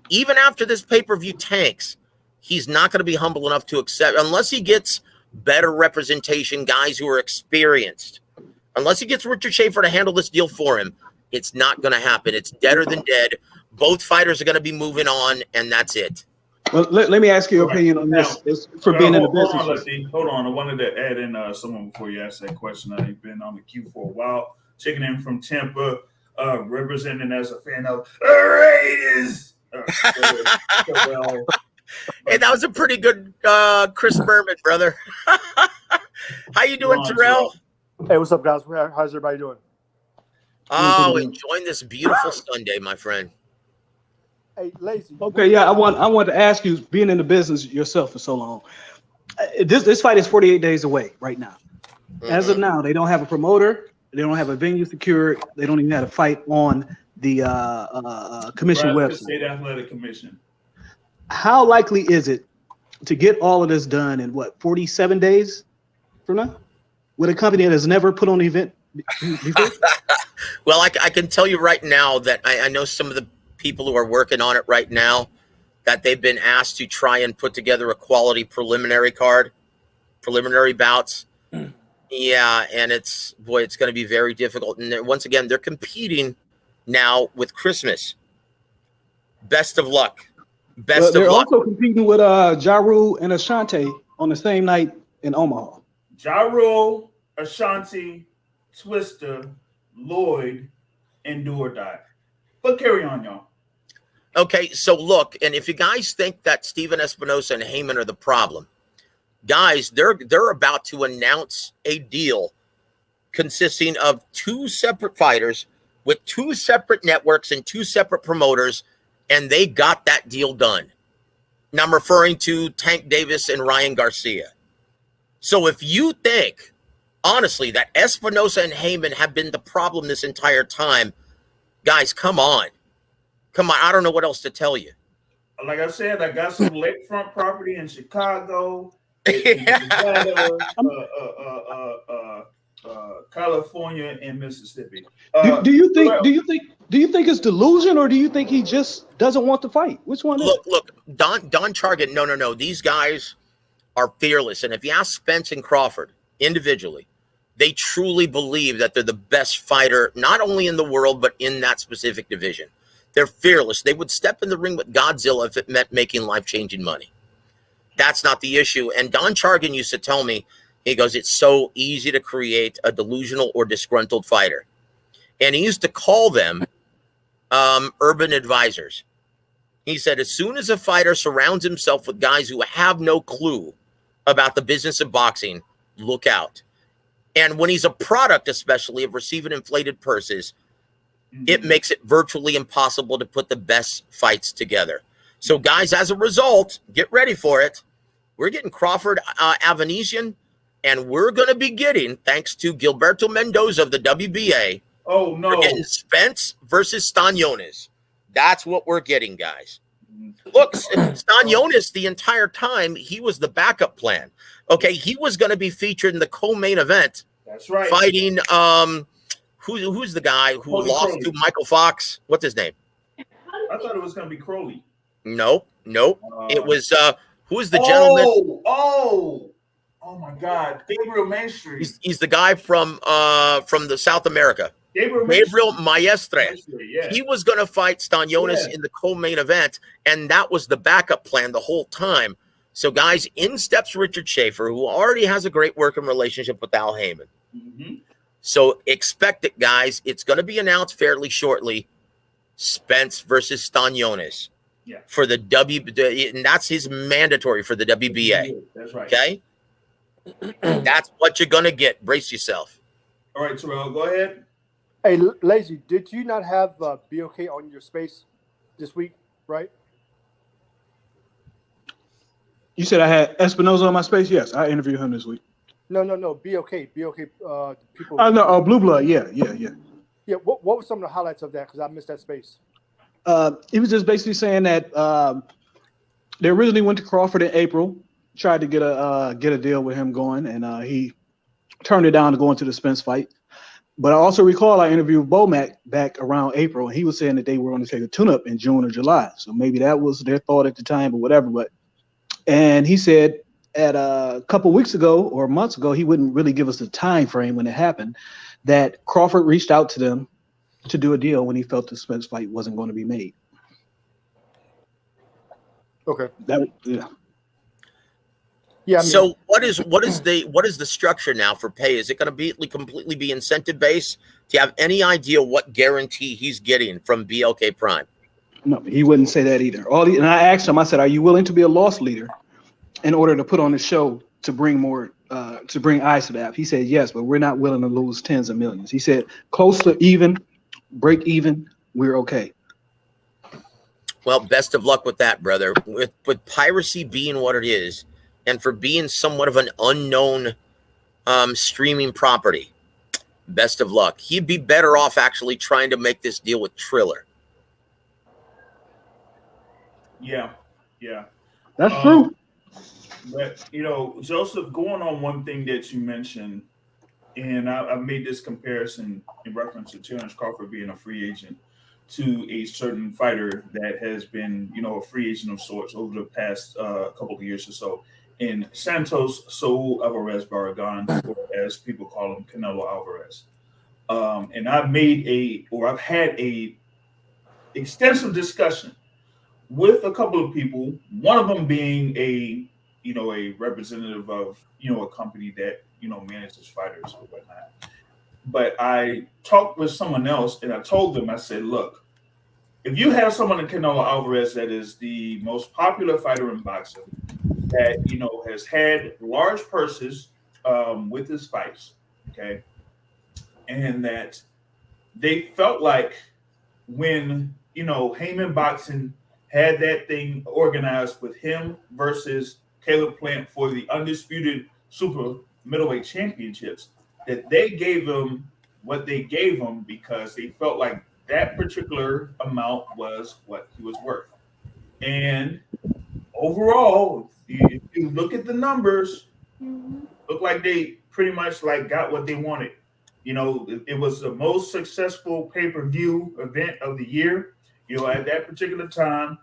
even after this pay-per-view tanks, he's not going to be humble enough to accept, unless he gets better representation, guys who are experienced. Unless he gets Richard Schaefer to handle this deal for him, it's not going to happen. It's deader than dead. Both fighters are going to be moving on, and that's it. Well, let me ask you your opinion on this for being in the business. Hold on. I wanted to add in someone before you ask that question. I've been on the queue for a while. Checking in from Tampa, representing as a fan of Raiders. Hey, that was a pretty good Chris Berman, brother. How you doing, Terrell? Hey, what's up, guys? How's everybody doing? Oh, enjoying this beautiful Sunday, my friend. Hey, Lazy. Okay, yeah, I want to ask you, being in the business yourself for so long, this fight is 48 days away right now. As of now, they don't have a promoter, they don't have a venue secured, they don't even have a fight on the commission website. State Athletic Commission. How likely is it to get all of this done in 47 days from now, with a company that has never put on an event before? Well, I can tell you right now that I know some of the people who are working on it right now, that they've been asked to try and put together a quality preliminary bouts. Yeah, and it's going to be very difficult. And once again, they're competing now with Christmas. Best of luck. They're also competing with Ja Rule and Ashanti on the same night in Omaha. Ja Rule, Ashanti, Twister, Lloyd, and Do or Die. But carry on, y'all. Okay, so look, and if you guys think that Stephen Espinoza and Heyman are the problem, guys, they're about to announce a deal consisting of 2 separate fighters with 2 separate networks and 2 separate promoters, and they got that deal done. Now I'm referring to Tank Davis and Ryan Garcia. So if you think, honestly, that Espinoza and Heyman have been the problem this entire time, guys, come on. I don't know what else to tell you. Like I said, I got some lakefront property in Chicago, California, and Mississippi. Do you think it's delusion, or do you think he just doesn't want to fight? Which one is it? Look, Don Chargan, no. These guys are fearless. And if you ask Spence and Crawford individually, they truly believe that they're the best fighter, not only in the world, but in that specific division. They're fearless. They would step in the ring with Godzilla if it meant making life-changing money. That's not the issue. And Don Chargan used to tell me, he goes, it's so easy to create a delusional or disgruntled fighter. And he used to call them urban advisors. He said, as soon as a fighter surrounds himself with guys who have no clue about the business of boxing, look out. And when he's a product, especially of receiving inflated purses, it makes it virtually impossible to put the best fights together. So, guys, as a result, get ready for it. We're getting Crawford-Avanesyan, and we're going to be getting, thanks to Gilberto Mendoza of the WBA, oh no, we're getting Spence versus Stanionis. That's what we're getting, guys. Look, Stanionis, the entire time, he was the backup plan. Okay, he was going to be featured in the co-main event. That's right. Fighting, who's the guy who lost Crowley to Michael Fox? What's his name? I thought it was going to be Crowley. Nope. It was Who is the gentleman? Oh my God, Gabriel Maestri. He's the guy from the South America. Gabriel Maestre. Yeah. He was going to fight Stanionis Yeah. in the co-main event, and that was the backup plan the whole time. So, guys, in steps Richard Schaefer, who already has a great working relationship with Al Heyman. Mm-hmm. So expect it, guys. It's going to be announced fairly shortly. Spence versus Stanionis. Yeah. For the and that's his mandatory for the WBA. That's right. Okay? That's what you're going to get. Brace yourself. All right, Terrell, go ahead. Hey, Lazy, did you not have BOK on your space this week, right? You said I had Espinoza on my space? Yes, I interviewed him this week. No. BOK, people. Oh, no, Blue Blood. Yeah. Yeah, what were some of the highlights of that? Because I missed that space. He was just basically saying that they originally went to Crawford in April, tried to get a deal with him going, and he turned it down to go into the Spence fight. But I also recall I interviewed Bomac back around April, and he was saying that they were going to take a tune-up in June or July. So maybe that was their thought at the time or whatever. And he said at a couple weeks ago or months ago, he wouldn't really give us a time frame when it happened, that Crawford reached out to them to do a deal when he felt the Spence fight wasn't going to be made. Okay. Yeah. I mean, So what is the structure now for pay? Is it going to be completely be incentive based? Do you have any idea what guarantee he's getting from BLK Prime? No, he wouldn't say that either. And I asked him, I said, are you willing to be a loss leader in order to put on the show to bring more, to bring eyes to that? He said, yes, but we're not willing to lose tens of millions. He said, close to even, break even, we're okay. Well, best of luck with that, brother. With piracy being what it is, and for being somewhat of an unknown streaming property, best of luck. He'd be better off actually trying to make this deal with Triller. Yeah. That's true. But, Joseph, going on one thing that you mentioned, and I made this comparison in reference to Terrence Crawford being a free agent to a certain fighter that has been, a free agent of sorts over the past couple of years or so, in Santos Saul Alvarez Barragan, or as people call him, Canelo Alvarez. And I've had a extensive discussion with a couple of people, one of them being a representative of, a company that, manages fighters or whatnot. But I talked with someone else and I told them, I said, look, if you have someone in Canelo Alvarez that is the most popular fighter in boxing, that, has had large purses with his fights, okay, and that they felt like when, Heyman Boxing had that thing organized with him versus Caleb Plant for the undisputed super middleweight championships, that they gave him what they gave him because they felt like that particular amount was what he was worth. And overall, if you look at the numbers, look like they pretty much got what they wanted. It was the most successful pay-per-view event of the year, at that particular time.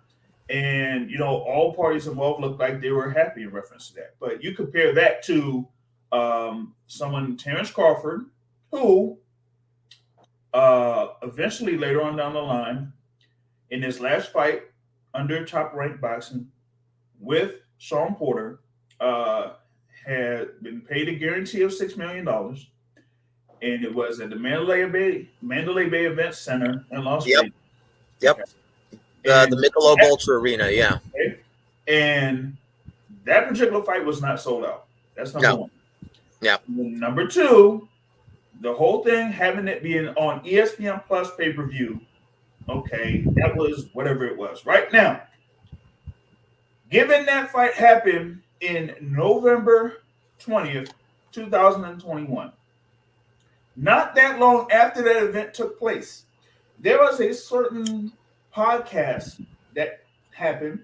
And, all parties involved looked like they were happy in reference to that. But you compare that to someone, Terrence Crawford, who eventually later on down the line, in his last fight under Top Rank Boxing with Sean Porter, had been paid a guarantee of $6 million. And it was at the Mandalay Bay Event Center in Las Vegas. Yep. Okay. The Michelob Ultra Arena, yeah. Okay. And that particular fight was not sold out. That's number one. Yeah. Number two, the whole thing having it being on ESPN Plus pay-per-view, okay, that was whatever it was. Right now, given that fight happened in November 20th, 2021, not that long after that event took place, there was a certain podcast that happened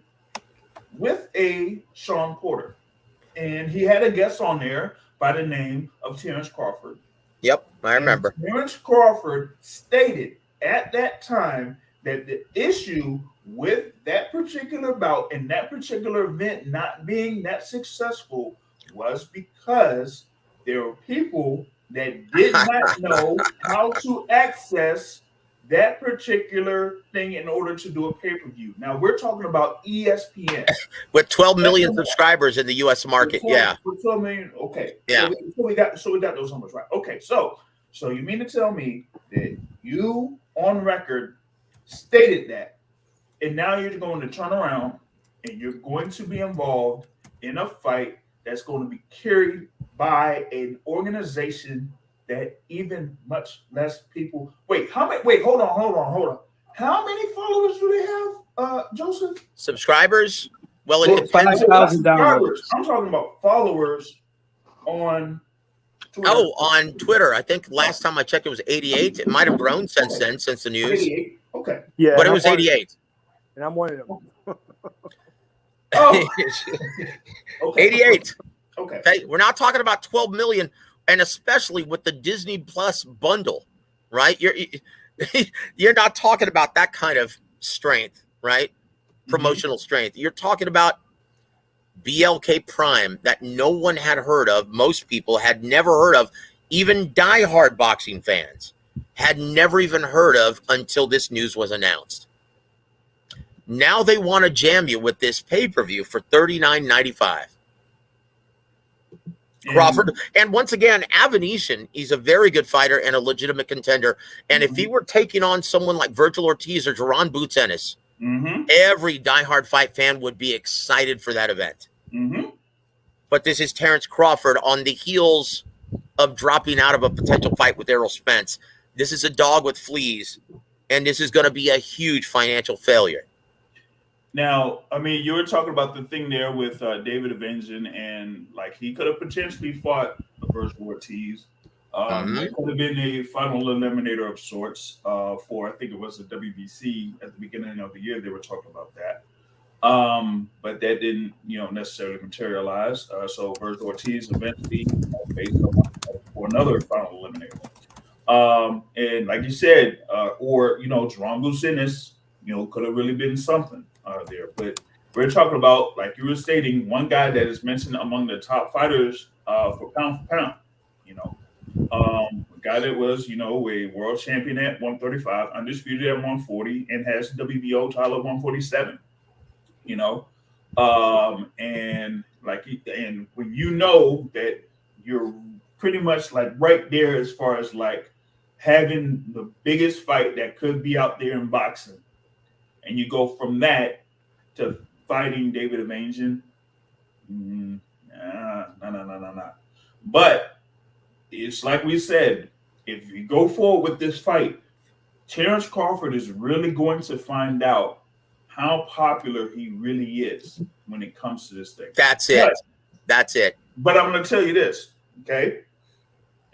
with a Sean Porter, and he had a guest on there by the name of Terrence Crawford. Yep, I remember. And Terrence Crawford stated at that time that the issue with that particular bout and that particular event not being that successful was because there were people that did not know how to access that particular thing in order to do a pay-per-view. Now we're talking about ESPN with 12 million subscribers in the U.S. market. With 12 million. Okay. Yeah. So we got those numbers right. Okay. So you mean to tell me that you on record stated that, and now you're going to turn around and you're going to be involved in a fight that's going to be carried by an organization that even much less people. Wait, hold on. How many followers do they have, Joseph? Subscribers? Well, it depends. 5,000 downloads. I'm talking about followers on Twitter. Oh, on Twitter. I think last time I checked, it was 88. It might have grown since then, since the news. 88. Okay. Yeah, But it was 88. And I'm one of them. Oh. Okay. 88. Okay. Okay. We're not talking about 12 million, and especially with the Disney Plus bundle, right? You're not talking about that kind of strength, right? Promotional strength. You're talking about BLK Prime that no one had heard of. Most people had never heard of. Even diehard boxing fans had never even heard of until this news was announced. Now they want to jam you with this pay-per-view for $39.95. Crawford, and once again, Avanesyan, he's a very good fighter and a legitimate contender. And if he were taking on someone like Vasyl Ortiz or Jaron Boots Ennis, every diehard fight fan would be excited for that event. But this is Terrence Crawford on the heels of dropping out of a potential fight with Errol Spence. This is a dog with fleas, and this is going to be a huge financial failure. Now, I mean, you were talking about the thing there with Zepeda-Diaz, and like he could have potentially fought Vasyl Ortiz. It could have been a final eliminator of sorts for, I think it was the WBC at the beginning of the year. They were talking about that, but that didn't, necessarily materialize. So Vasyl Ortiz eventually faced for another final eliminator. And like you said, or Jaron Boots Ennis, could have really been something there. But we're talking about, like you were stating, one guy that is mentioned among the top fighters for pound, a guy that was, a world champion at 135, undisputed at 140, and has WBO title at 147. And when you know that you're pretty much like right there as far as like having the biggest fight that could be out there in boxing, and you go from that to fighting Zepeda-Diaz, no. But it's like we said, if you go forward with this fight, Terrence Crawford is really going to find out how popular he really is when it comes to this thing. That's it. That's it. But I'm going to tell you this, okay?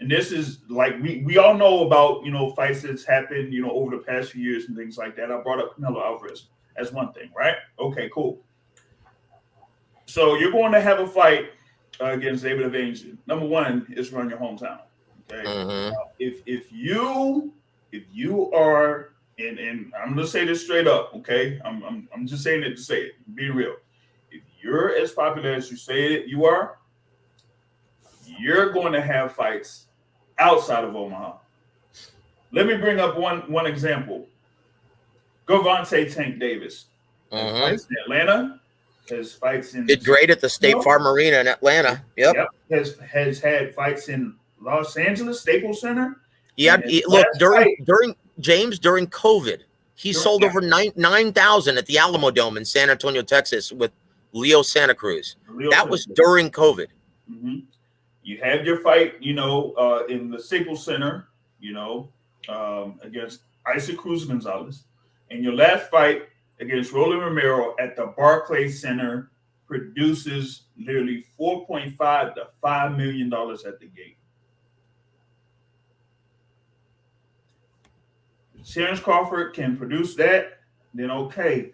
And this is like we all know about, fights that's happened, over the past few years and things like that. I brought up Canelo Alvarez as one thing, right? Okay, cool. So you're going to have a fight against Zepeda-Diaz. Number one is run your hometown. Okay. If you are, and I'm gonna say this straight up, okay? I'm just saying it to say it, be real. If you're as popular as you say it you are, you're going to have fights outside of Omaha. Let me bring up one example. Gervonta Tank Davis. Fights in Atlanta. Has fights in. Did great at the State Farm Arena in Atlanta. Yep. Has had fights in Los Angeles Staples Center. Yeah. Look, during COVID, he sold over 9,000 at the Alamo Dome in San Antonio, Texas, with Leo Santa Cruz. That was during COVID. You had your fight, in the Staples Center, against Isaac Cruz Gonzalez, and your last fight against Roland Romero at the Barclays Center produces nearly $4.5 to $5 million at the gate. If Terrence Crawford can produce that, then okay,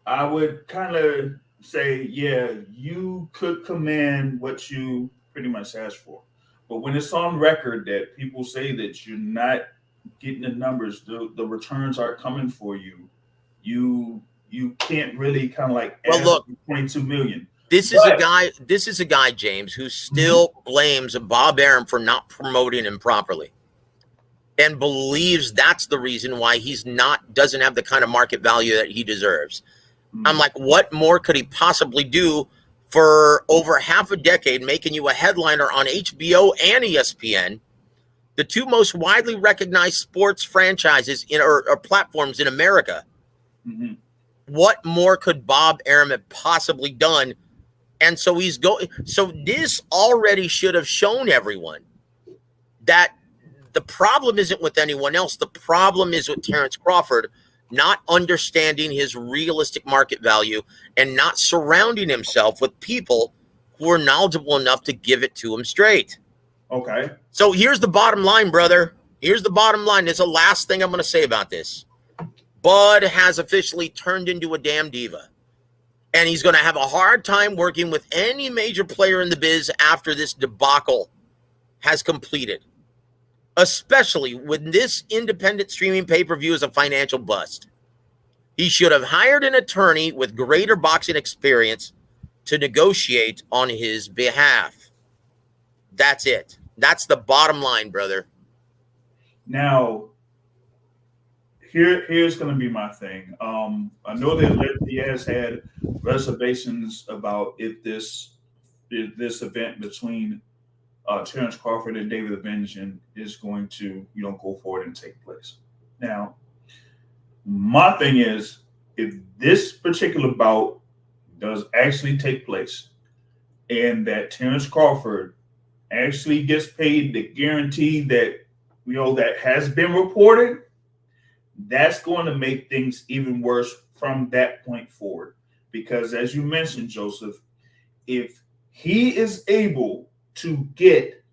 I would kind of say, yeah, you could command what you pretty much asked for. But when it's on record that people say that you're not getting the numbers, the returns aren't coming for you, you can't really kind of like Well, ask look, for 22 million. This is a guy, James, who still blames Bob Arum for not promoting him properly, and believes that's the reason why doesn't have the kind of market value that he deserves. I'm like, what more could he possibly do for over half a decade, making you a headliner on HBO and ESPN, the two most widely recognized sports franchises or platforms in America? Mm-hmm. What more could Bob Arum have possibly done? And so so this already should have shown everyone that the problem isn't with anyone else. The problem is with Terence Crawford not understanding his realistic market value and not surrounding himself with people who are knowledgeable enough to give it to him straight. Okay. So here's the bottom line, brother. Here's the bottom line. There's the last thing I'm going to say about this. Bud has officially turned into a damn diva. And he's going to have a hard time working with any major player in the biz after this debacle has completed. Especially when this independent streaming pay-per-view is a financial bust. He should have hired an attorney with greater boxing experience to negotiate on his behalf. That's it. That's the bottom line, brother. Now, here's going to be my thing. I know that Zepeda-Diaz had reservations about if this event between Terence Crawford and David Avanesyan is going to, go forward and take place. Now, my thing is, if this particular bout does actually take place and that Terence Crawford actually gets paid the guarantee that, that has been reported, that's going to make things even worse from that point forward. Because as you mentioned, Joseph, if he is able to get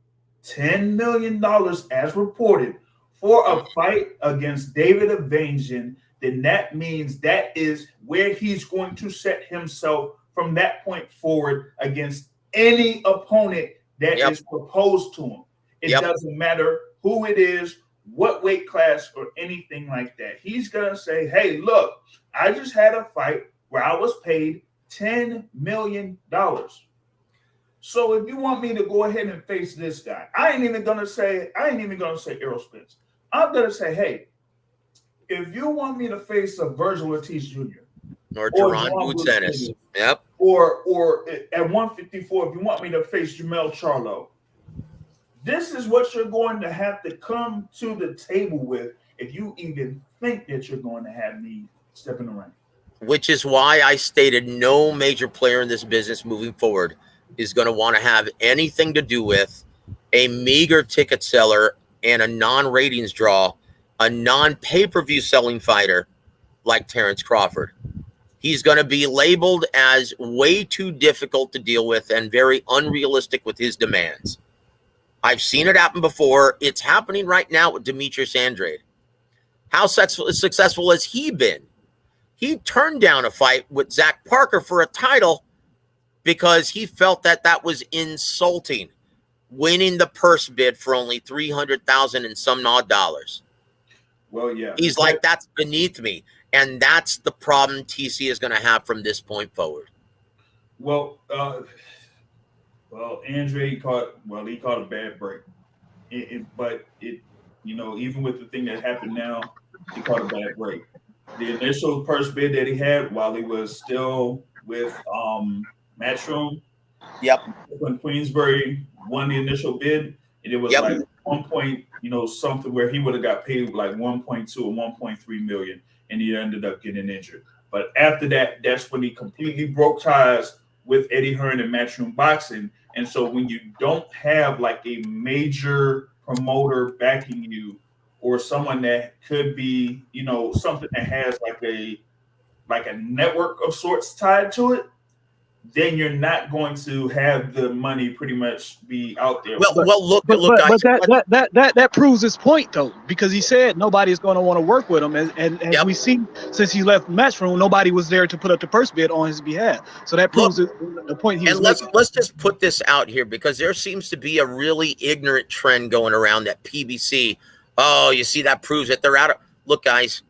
$10 million as reported for a fight against David Avanesyan, then that means that is where he's going to set himself from that point forward against any opponent that is proposed to him. It doesn't matter who it is, what weight class, or anything like that. He's going to say, hey, look, I just had a fight where I was paid $10 million. So if you want me to go ahead and face this guy, I ain't even gonna say Errol Spence. I'm gonna say, hey, if you want me to face a Vasyl Ortiz Jr. or Jerron Boots Ennis, or at 154, if you want me to face Jamel Charlo, this is what you're going to have to come to the table with if you even think that you're going to have me step in the ring. Which is why I stated no major player in this business moving forward is going to want to have anything to do with a meager ticket seller and a non-ratings draw, a non-pay-per-view selling fighter like Terence Crawford. He's going to be labeled as way too difficult to deal with and very unrealistic with his demands. I've seen it happen before. It's happening right now with Demetrius Andrade. How successful has he been? He turned down a fight with Zach Parker for a title because he felt that was insulting, winning the purse bid for only $300,000 and some odd dollars. Well, yeah. He's like, that's beneath me. And that's the problem TC is going to have from this point forward. Well, Andre caught a bad break. But even with the thing that happened now, he caught a bad break. The initial purse bid that he had while he was still with Matchroom. When Queensbury won the initial bid, and it was like 1 point, something where he would have got paid like 1.2 or 1.3 million, and he ended up getting injured. But after that, that's when he completely broke ties with Eddie Hearn and Matchroom Boxing. And so when you don't have like a major promoter backing you, or someone that could be, something that has like a network of sorts tied to it, then you're not going to have the money pretty much be out there. Look, guys. But that proves his point, though, because he said nobody's going to want to work with him, and we see since he left Matchroom, nobody was there to put up the first bid on his behalf. So that proves the point he was making. Let's just put this out here, because there seems to be a really ignorant trend going around that PBC. Oh, you see, that proves that they're out of. Look, guys,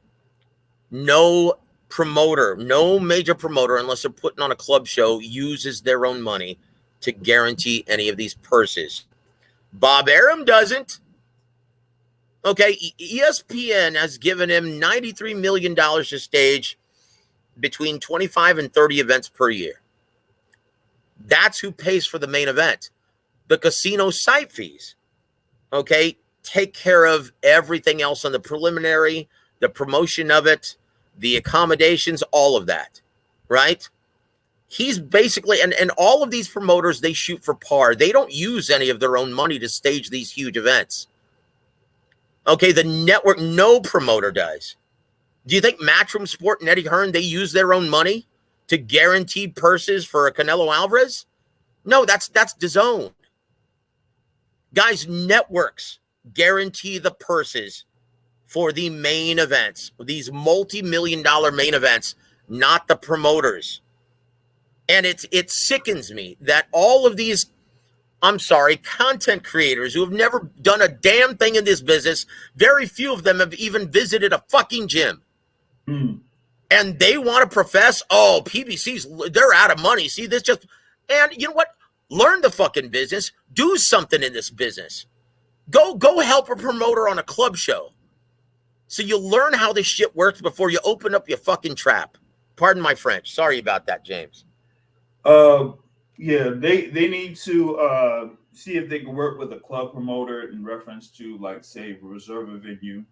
no promoter, no major promoter, unless they're putting on a club show, uses their own money to guarantee any of these purses. Bob Arum doesn't. Okay, ESPN has given him $93 million to stage between 25 and 30 events per year. That's who pays for the main event. The casino site fees, okay, take care of everything else on the preliminary, the promotion of it, the accommodations, all of that, right? He's basically, and all of these promoters, they shoot for par. They don't use any of their own money to stage these huge events. Okay, the network, no promoter does. Do you think Matchroom Sport and Eddie Hearn, they use their own money to guarantee purses for a Canelo Alvarez? No, that's DAZN. Guys, networks guarantee the purses for the main events, these multi-million-dollar main events, not the promoters. And it sickens me that all of these, content creators who have never done a damn thing in this business, very few of them have even visited a fucking gym. And they want to profess, oh, PBC's, they're out of money. See, this just, and you know what? Learn the fucking business. Do something in this business. Go help a promoter on a club show. So you learn how this shit works before you open up your fucking trap. Pardon my French. Sorry about that, James. Yeah, they need to see if they can work with a club promoter in reference to, like, say, reserve a venue.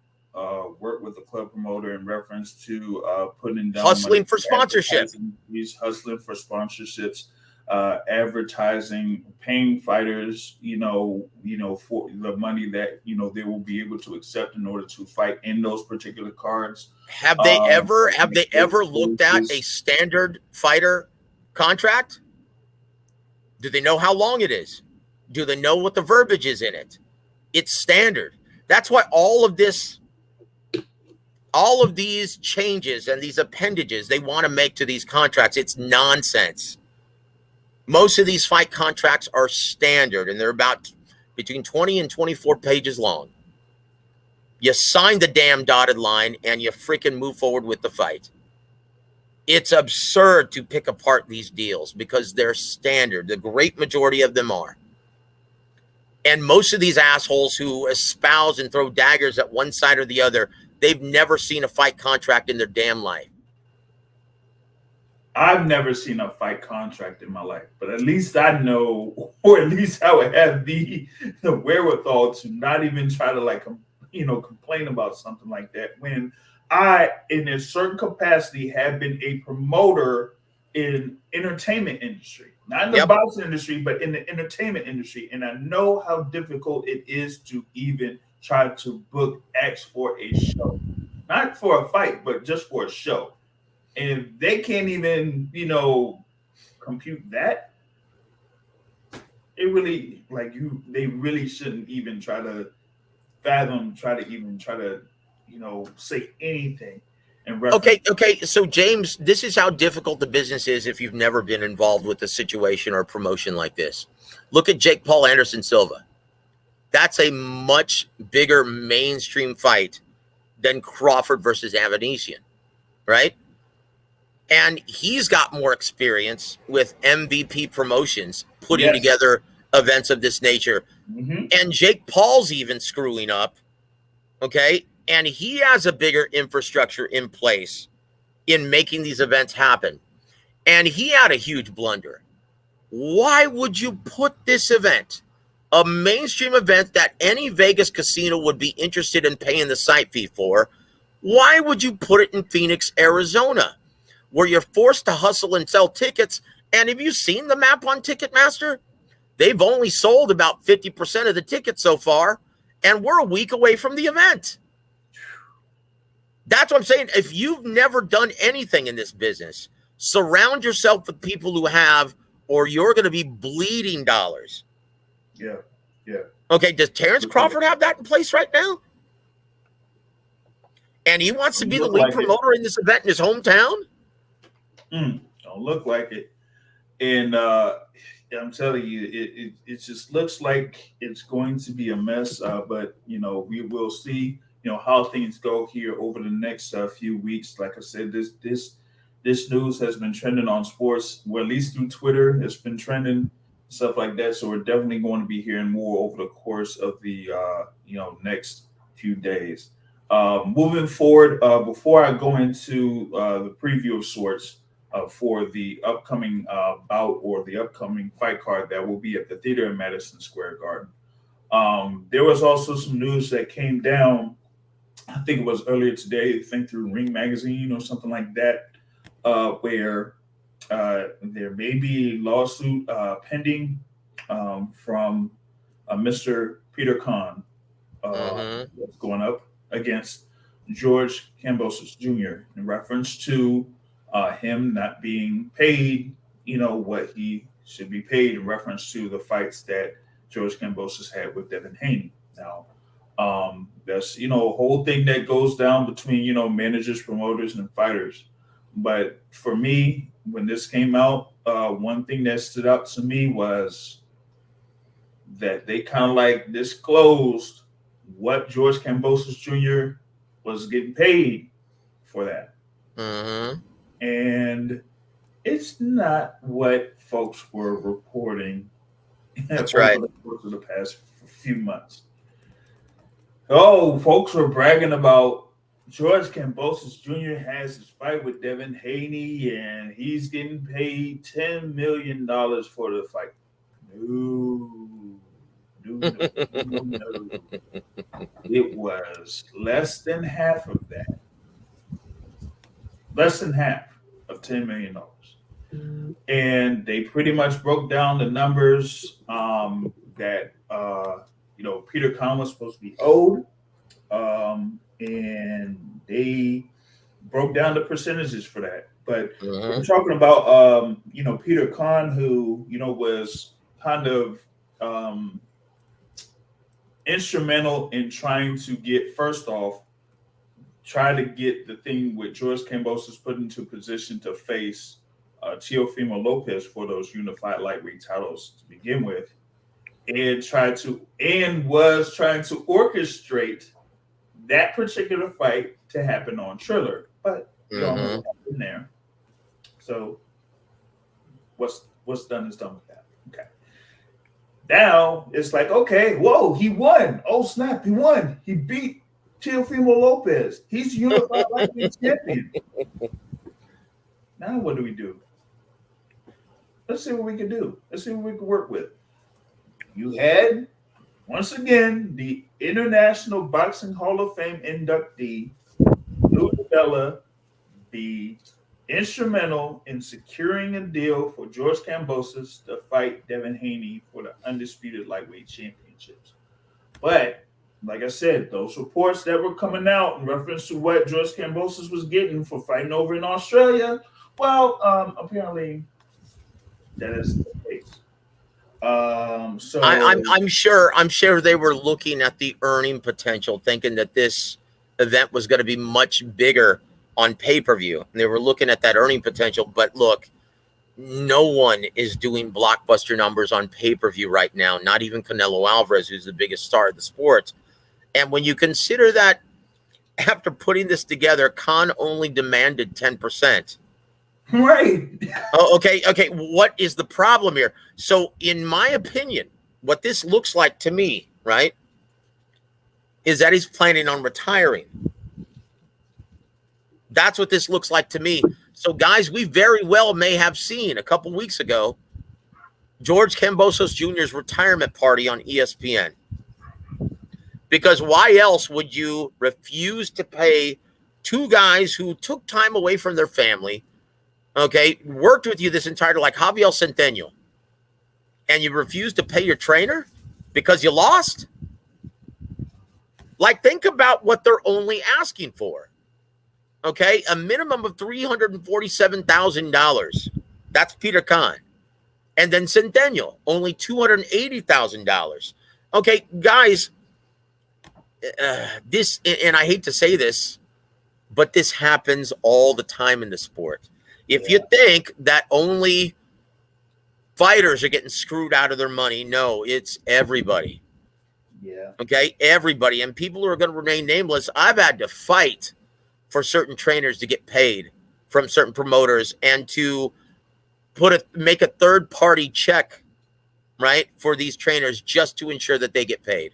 Work with a club promoter in reference to putting down hustling for sponsorship. He's hustling for sponsorships, advertising, paying fighters, for the money that they will be able to accept in order to fight in those particular cards. Have they ever looked at a standard fighter contract? Do they know how long it is? Do they know what the verbiage is in it? It's standard. That's why all of these changes and these appendages they want to make to these contracts, it's nonsense. Most of these fight contracts are standard, and they're about between 20 and 24 pages long. You sign the damn dotted line, and you freaking move forward with the fight. It's absurd to pick apart these deals because they're standard. The great majority of them are. And most of these assholes who espouse and throw daggers at one side or the other, they've never seen a fight contract in their damn life. I've never seen a fight contract in my life, but at least I know, or at least I would have the wherewithal to not even try to complain about something like that when I, in a certain capacity, have been a promoter in entertainment industry, not in the boxing industry, but in the entertainment industry. And I know how difficult it is to even try to book acts for a show, not for a fight, but just for a show. And if they can't even, compute that, it really, they really shouldn't even try to fathom, say anything. Okay. So James, this is how difficult the business is if you've never been involved with a situation or a promotion like this. Look at Jake Paul Anderson Silva. That's a much bigger mainstream fight than Crawford versus Avanesyan, right? And he's got more experience with MVP promotions, putting together events of this nature. Mm-hmm. And Jake Paul's even screwing up, okay? And he has a bigger infrastructure in place in making these events happen. And he had a huge blunder. Why would you put this event, a mainstream event that any Vegas casino would be interested in paying the site fee for, why would you put it in Phoenix, Arizona, where you're forced to hustle and sell tickets? And have you seen the map on Ticketmaster? They've only sold about 50% of the tickets so far, and we're a week away from the event. That's what I'm saying. If you've never done anything in this business, surround yourself with people who have, or you're going to be bleeding dollars. Yeah. Okay, does Terrence Crawford have that in place right now? And he wants to be the lead promoter in this event in his hometown? Don't look like it. And I'm telling you, it just looks like it's going to be a mess. But we will see. how things go here over the next few weeks. Like I said, this news has been trending on sports, well, at least through Twitter. It's been trending, stuff like that. So we're definitely going to be hearing more over the course of the next few days. Moving forward, before I go into the preview of sorts for the upcoming bout or the upcoming fight card that will be at the theater in Madison Square Garden, there was also some news that came down. I think it was earlier today, I think through Ring Magazine or something like that, where there may be a lawsuit pending from Mr. Peter Khan that's going up against George Kambosos Jr. in reference to him not being paid, what he should be paid in reference to the fights that George Kambosos had with Devin Haney. Now, that's, a whole thing that goes down between, managers, promoters, and fighters. But for me, when this came out, one thing that stood out to me was that they kind of like disclosed what George Kambosos Jr. was getting paid for that. And it's not what folks were reporting That's over right. the course of the past few months. Oh, folks were bragging about George Kambosos Jr. has his fight with Devin Haney, and he's getting paid $10 million for the fight. No. It was less than half of that. Less than half of $10 million. And they pretty much broke down the numbers that Peter Khan was supposed to be owed. And they broke down the percentages for that. But we're talking about Peter Khan, who was kind of instrumental in trying to try to get the thing with George Kambosos put into position to face Teofimo Lopez for those unified lightweight titles to begin with, and was trying to orchestrate that particular fight to happen on Triller. But you don't know what happened there. So what's done is done with that. Okay. Now it's like, okay, whoa, he won. Oh snap, he won. He beat Teofimo Lopez. He's unified lightweight champion. Now what do we do? Let's see what we can do. Let's see what we can work with. You had, once again, the International Boxing Hall of Fame inductee, Lou DiBella, be instrumental in securing a deal for George Kambosos to fight Devin Haney for the undisputed lightweight championships. But, like I said, those reports that were coming out in reference to what George Kambosos was getting for fighting over in Australia, well, apparently that is the case. So I'm sure they were looking at the earning potential, thinking that this event was going to be much bigger on pay-per-view. And they were looking at that earning potential. But look, no one is doing blockbuster numbers on pay-per-view right now, not even Canelo Alvarez, who's the biggest star of the sport. And when you consider that after putting this together, Khan only demanded 10%. Right. Oh, okay. What is the problem here? So, in my opinion, what this looks like to me, right, is that he's planning on retiring. That's what this looks like to me. So, guys, we very well may have seen a couple weeks ago George Kambosos Jr.'s retirement party on ESPN. Because why else would you refuse to pay two guys who took time away from their family, okay, worked with you this entire, like Javier Centeno, and you refuse to pay your trainer because you lost? Like, think about what they're only asking for. Okay, a minimum of $347,000. That's Peter Khan. And then Centennial, only $280,000. Okay, guys, this, and I hate to say this, but this happens all the time in the sport. If you think that only fighters are getting screwed out of their money, no, it's everybody. Yeah. Okay, everybody, and people who are going to remain nameless. I've had to fight for certain trainers to get paid from certain promoters and to make a third party check, right, for these trainers just to ensure that they get paid.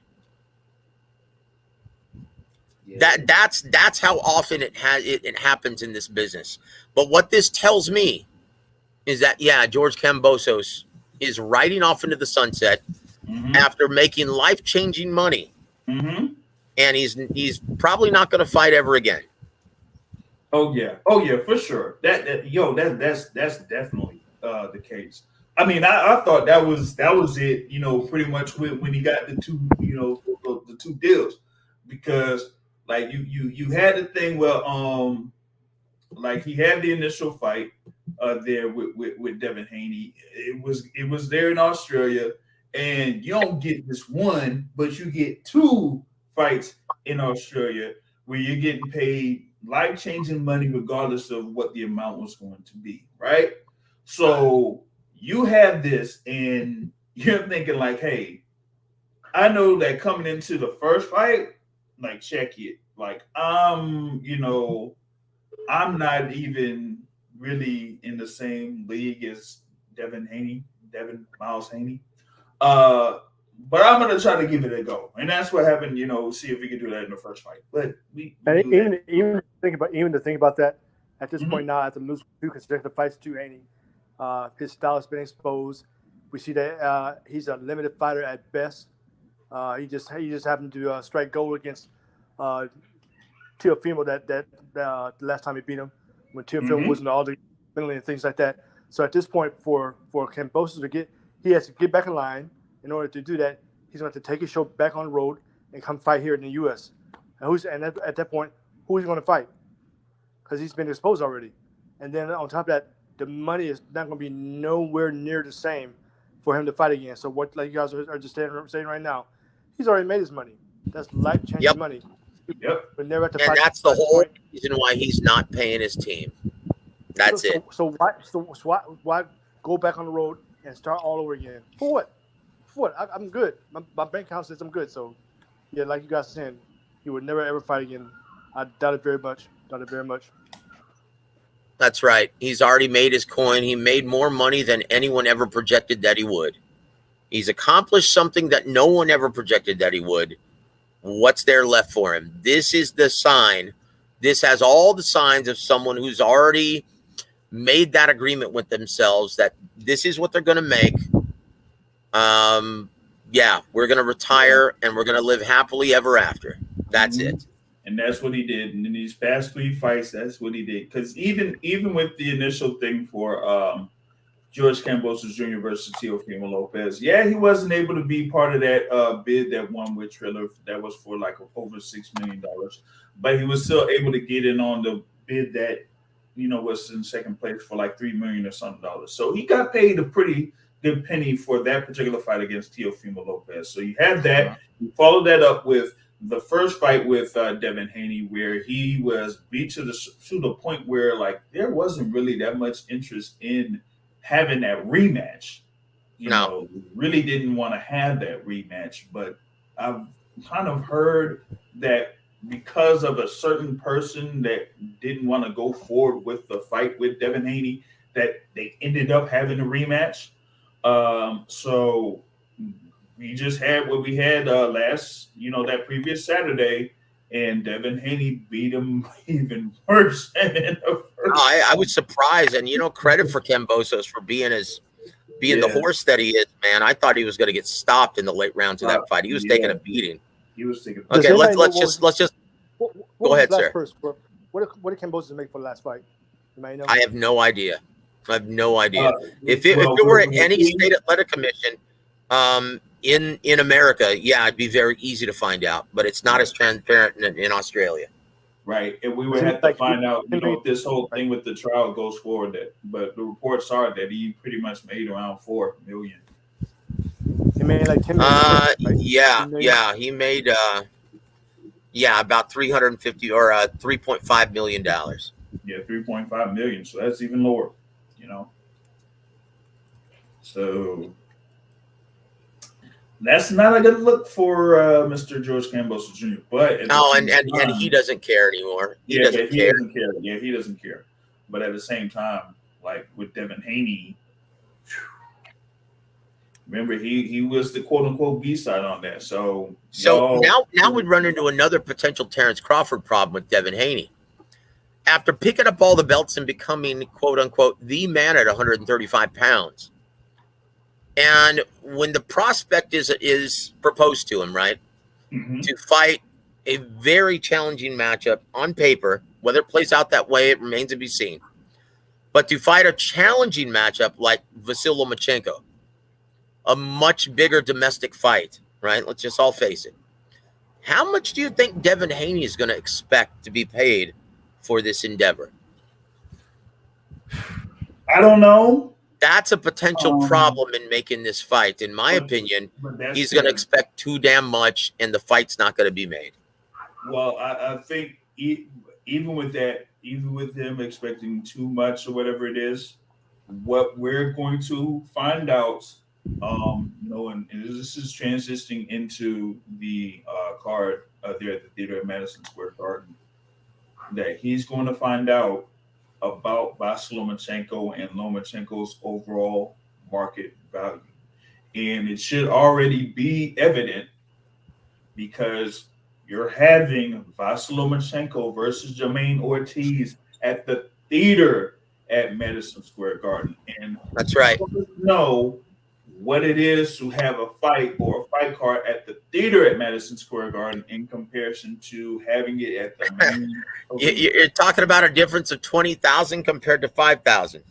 Yeah. That's how often it happens in this business. But what this tells me is that George Kambosos is riding off into the sunset after making life-changing money, and he's probably not going to fight ever again. Oh yeah, for sure. That's definitely the case. I mean, I thought that was it. Pretty much when he got the two, the two deals, because like you had the thing where like he had the initial fight there with Devin Haney. It was there in Australia, and you don't get this one, but you get two fights in Australia where you're getting paid life-changing money regardless of what the amount was going to be, right? So you have this and you're thinking like, hey, I know that coming into the first fight, like, check it. Like, I'm not even really in the same league as Devin Miles Haney. But I'm gonna try to give it a go, and that's what happened. See if we can do that in the first fight. But even to think about that at this point now, after losing 2 consecutive fights to Haney, his style has been exposed. We see that he's a limited fighter at best. He just happened to strike gold against Teofimo that the last time he beat him, when Teofimo wasn't all the penalty and things like that. So at this point, for Kambosos he has to get back in line. In order to do that, he's going to take his show back on the road and come fight here in the U.S. And at that point, who is he going to fight? Because he's been exposed already. And then on top of that, the money is not going to be nowhere near the same for him to fight again. So what, like you guys are just saying right now, he's already made his money. That's life-changing money. Yep. But never have to And fight. that's the whole reason why he's not paying his team. That's it. So why go back on the road and start all over again? For what? I'm good. My bank account says I'm good. So, yeah, like you guys are saying, he would never ever fight again. I doubt it very much. That's right. He's already made his coin. He made more money than anyone ever projected that he would. He's accomplished something that no one ever projected that he would. What's there left for him? This is the sign. This has all the signs of someone who's already made that agreement with themselves that this is what they're going to make. We're going to retire and we're going to live happily ever after. That's it. And that's what he did. And in these past 3 fights, that's what he did. Because even with the initial thing for George Kambosos Jr. versus Teofimo Lopez, he wasn't able to be part of that bid that won with Triller. That was for like over $6 million. But he was still able to get in on the bid that, was in second place for like $3 million or something dollars. So he got paid a pretty good penny for that particular fight against Teofimo Lopez. So you had that. You followed that up with the first fight with Devin Haney, where he was beat to the point where like there wasn't really that much interest in having that rematch. Really didn't want to have that rematch. But I've kind of heard that because of a certain person that didn't want to go forward with the fight with Devin Haney, that they ended up having a rematch. So we just had what we had that previous Saturday, and Devin Haney beat him even worse. I was surprised, and credit for Kambosos for being the horse that he is, man. I thought he was going to get stopped in the late rounds of that fight. He was taking a beating. He was taking. Okay, let's just go ahead, sir. First, what did Kambosos make for the last fight? You might know. I have no idea. If it were at any state athletic commission in America, it'd be very easy to find out. But it's not as transparent in Australia. Right, and we would have to find out, if this whole thing with the trial goes forward. But the reports are that he pretty much made around $4 million. He made like $10 million. He made about $350 or $3.5 million. Yeah, $3.5 million. So that's even lower. So That's not a good look for Mr. George Kambosos Jr. But and he doesn't care anymore. He doesn't care. Yeah, he doesn't care. But at the same time, like with Devin Haney, remember he was the quote unquote B-side on that. So now we run into another potential Terrence Crawford problem with Devin Haney. After picking up all the belts and becoming quote unquote the man at 135 pounds. And when the prospect is proposed to him, right, to fight a very challenging matchup on paper, whether it plays out that way, it remains to be seen. But to fight a challenging matchup like Vasyl Lomachenko, a much bigger domestic fight, right? Let's just all face it. How much do you think Devin Haney is going to expect to be paid for this endeavor? I don't know. That's a potential problem in making this fight. In my opinion, he's going to expect too damn much, and the fight's not going to be made. Well, I think even with that, even with him expecting too much or whatever it is, what we're going to find out, and this is transitioning into the card there at the theater at Madison Square Garden, that he's going to find out about Vasyl Lomachenko and Lomachenko's overall market value. And it should already be evident because you're having Vasyl Lomachenko versus Jamaine Ortiz at the theater at Madison Square Garden. And that's right. Know what it is to have a fight or a fight card at the theater at Madison Square Garden in comparison to having it at the main. You're talking about a difference of 20,000 compared to 5,000.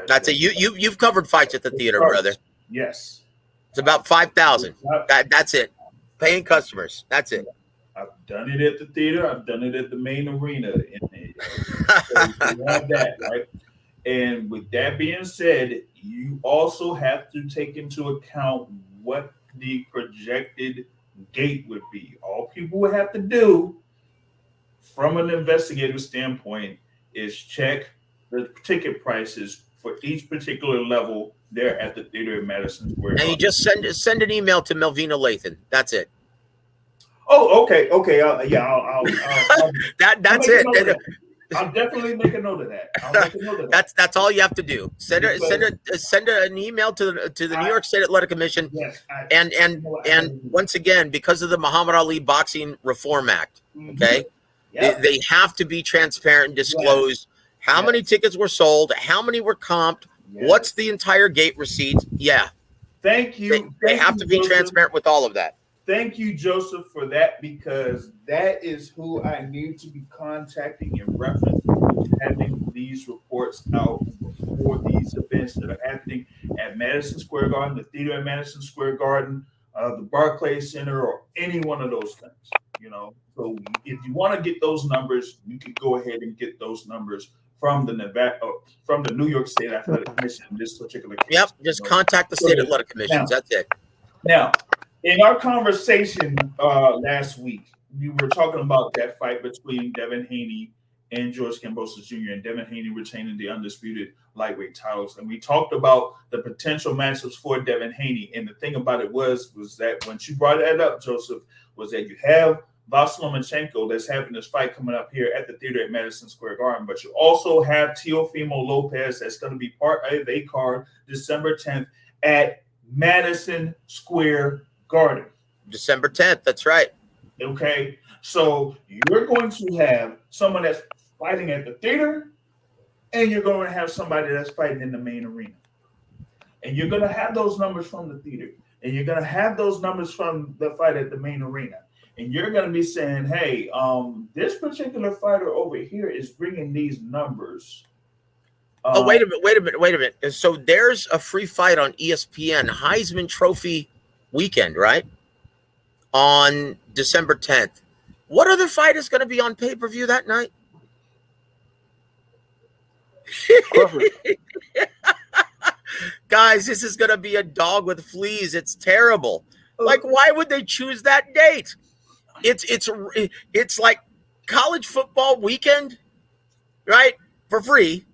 That's you've covered fights at the theater, brother. Yes, it's about 5,000. That's it. Paying customers. That's it. I've done it at the theater. I've done it at the main arena. So you have that, right? And with that being said, you also have to take into account what the projected gate would be. All people would have to do from an investigative standpoint is check the ticket prices for each particular level there at the theater in Madison Square. And you just send an email to Melvina Lathan. That's it. Oh, okay. I'll that's it. I'll definitely make a note of that. That's all you have to do. Send an email to the New York State Athletic Commission. Yes, and once again, because of the Muhammad Ali Boxing Reform Act, okay, they have to be transparent and disclose how many tickets were sold, how many were comped, what's the entire gate receipt. Yeah. Thank you. They have to be transparent with all of that. Thank you, Joseph, for that, because that is who I need to be contacting in reference to having these reports out before these events that are happening at Madison Square Garden, the theater at Madison Square Garden, the Barclays Center, or any one of those things. So if you want to get those numbers, you can go ahead and get those numbers from the New York State Athletic Commission in this particular case. Yep, just contact the State Athletic Commission. That's it. Now, in our conversation last week, we were talking about that fight between Devin Haney and George Kambosos Jr. and Devin Haney retaining the undisputed lightweight titles. And we talked about the potential matchups for Devin Haney. And the thing about it was that when you brought that up, Joseph, was that you have Vasyl Lomachenko that's having this fight coming up here at the theater at Madison Square Garden, but you also have Teofimo Lopez that's going to be part of a card December 10th at Madison Square Garden. December 10th, that's right. Okay, so you're going to have someone that's fighting at the theater, and you're going to have somebody that's fighting in the main arena. And you're going to have those numbers from the theater, and you're going to have those numbers from the fight at the main arena. And you're going to be saying, hey, this particular fighter over here is bringing these numbers. Wait a minute. So there's a free fight on ESPN, Heisman Trophy weekend, right? On December 10th. What other fight is going to be on pay-per-view that night? Guys, this is going to be a dog with fleas. It's terrible. Like, why would they choose that date? It's like college football weekend, right? For free.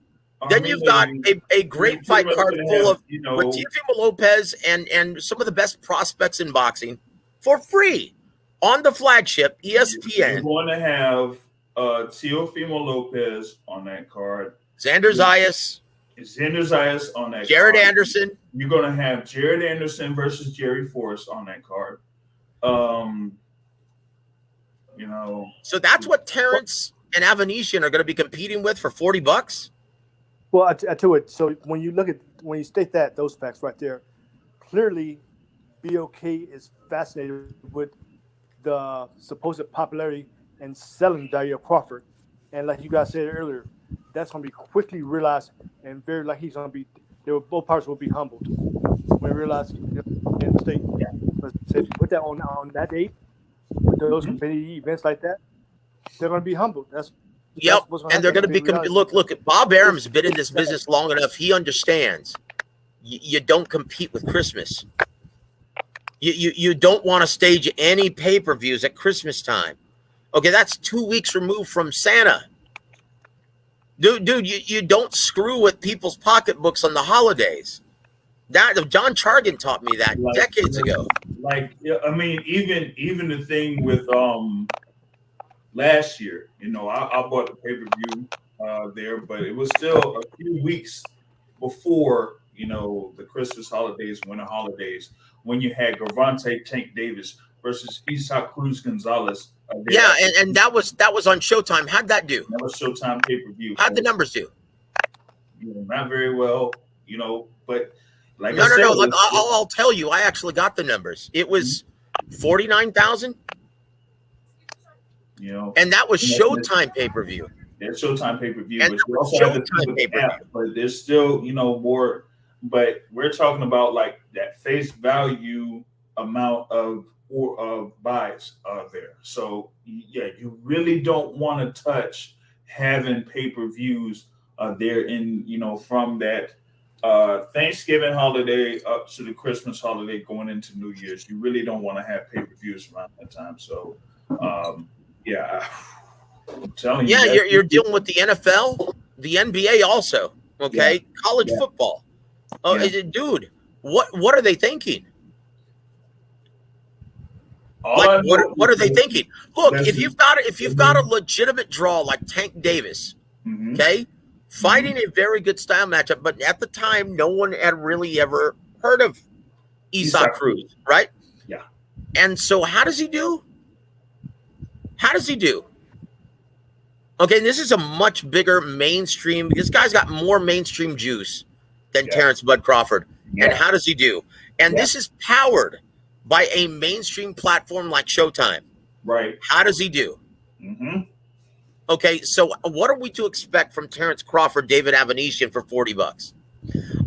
Then you've got a great fight card full of Teofimo Lopez and some of the best prospects in boxing for free on the flagship ESPN. You're going to have Teofimo Lopez on that card. Xander Zayas on that Jared card. Anderson. You're going to have Jared Anderson versus Jerry Forrest on that card. So that's what Terrence and Avanesyan are going to be competing with for $40. Well, I tell you, so when you state those facts right there, clearly BOK is fascinated with the supposed popularity and selling value of Crawford. And like you guys said earlier, that's going to be quickly realized and very like he's going to be, both parties will be humbled when they realize in the state. So put that on that date, with those competitive events like that, they're going to be humbled. Yep, and they're going to be look. Bob Arum's been in this business long enough. He understands. You don't compete with Christmas. You don't want to stage any pay-per-views at Christmas time. Okay, that's 2 weeks removed from Santa. Dude, you don't screw with people's pocketbooks on the holidays. That John Chargan taught me that decades ago. I mean, even the thing with last year, I bought the pay-per-view there, but it was still a few weeks before, the Christmas holidays, winter holidays, when you had Gervonta Tank Davis versus Isaac Cruz Gonzalez. Yeah, and that was on Showtime. How'd that do? That was Showtime pay-per-view. How'd the numbers do? Not very well, but like no. Like, I'll tell you, I actually got the numbers. It was 49,000. And that was Showtime pay-per-view. There's Showtime pay-per-view, and but there's still, more. But we're talking about like that face value amount of buys there. So yeah, you really don't want to touch having pay-per-views there in from that Thanksgiving holiday up to the Christmas holiday going into New Year's. You really don't want to have pay-per-views around that time. So yeah, I'm telling you. Yeah, you're dealing with the NFL, the NBA also. Okay, college football. Oh, dude, what are they thinking? What are they thinking? Look, if you've got a legitimate draw like Tank Davis, okay, fighting a very good style matchup, but at the time, no one had really ever heard of Isaac Cruz, right? Yeah. And so, how does he do? Okay, this is a much bigger mainstream. This guy's got more mainstream juice than Terrence Bud Crawford. Yeah. And how does he do? And this is powered by a mainstream platform like Showtime. Right. How does he do? Okay, so what are we to expect from Terrence Crawford, David Avanesyan for $40?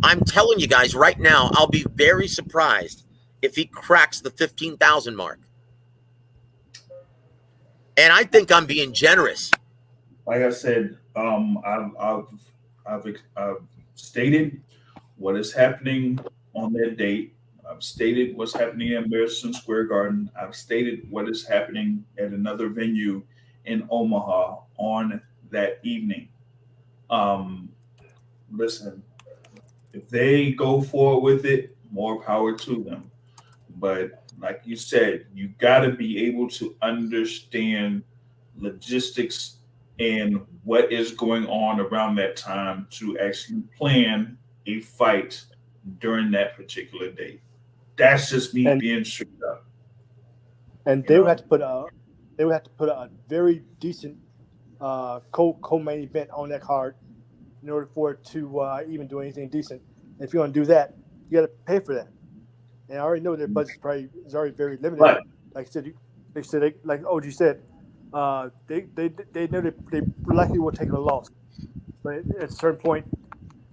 I'm telling you guys right now, I'll be very surprised if he cracks the 15,000 mark. And I think I'm being generous. Like I said, I've stated what is happening on that date. I've stated what's happening in Madison Square Garden. I've stated what is happening at another venue in Omaha on that evening. Listen, if they go forward with it, more power to them. But like you said, you got to be able to understand logistics and what is going on around that time to actually plan a fight during that particular date. That's just me being straight up. And they would have to put a very decent co-main event on that card in order for it to even do anything decent. And if you're going to do that, you got to pay for that. And I already know their budget is already very limited. Right. Like I said, like OG said, they know they likely will take a loss, but at a certain point,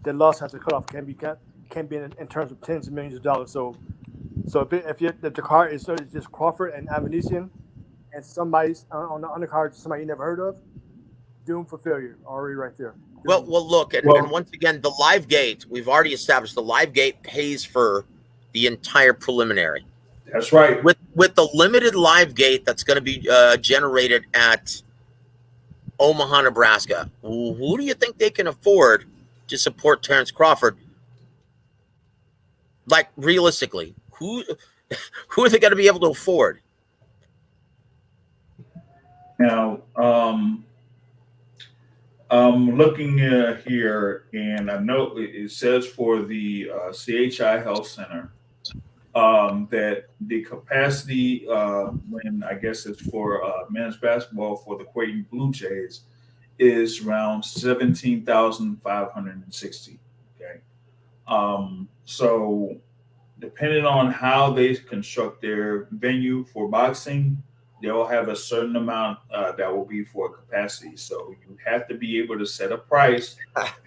the loss has to cut off. Can be in terms of tens of millions of dollars. So if the card is just Crawford and Avanesyan, and somebody's on the undercard, somebody you never heard of, doomed for failure already right there. Well, look, and once again, the live gate, we've already established the live gate pays for the entire preliminary. That's right. With the limited live gate that's going to be generated at Omaha, Nebraska, who do you think they can afford to support Terrence Crawford. Like, realistically, who are they going to be able to afford? Now, I'm looking here, and I know it says for the CHI Health Center that the capacity, when I guess it's for men's basketball for the Quaking Blue Jays, is around 17,560. Okay, so depending on how they construct their venue for boxing, they'll have a certain amount that will be for capacity. So you have to be able to set a price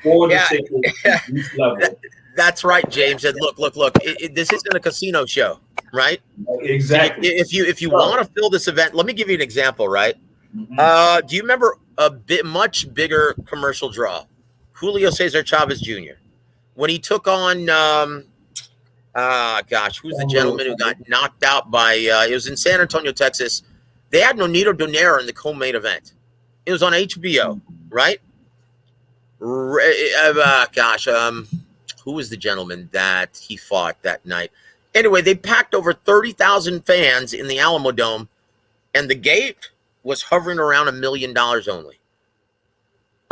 for the ticket at each level. That's right, James. And look. This isn't a casino show, right? Exactly. If you want to fill this event, let me give you an example, right? Mm-hmm. Do you remember a much bigger commercial draw? Julio Cesar Chavez Jr. when he took on who's the gentleman who got knocked out by it was in San Antonio, Texas. They had Nonito Donaire in the co-main event. It was on HBO, right? Who was the gentleman that he fought that night? Anyway, they packed over 30,000 fans in the Alamo Dome, and the gate was hovering around $1 million only.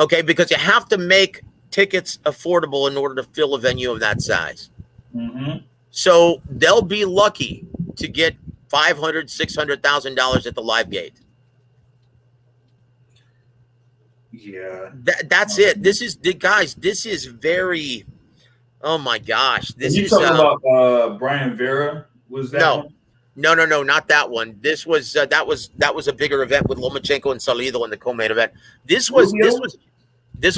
Okay, because you have to make tickets affordable in order to fill a venue of that size. Mm-hmm. So they'll be lucky to get $500,000, $600,000 at the live gate. Yeah, that's it. This is guys. This is very. Oh my gosh! This you is talking about Brian Vera? Was that one? No, not that one. This was that was a bigger event with Lomachenko and Salido in the co-main event. This was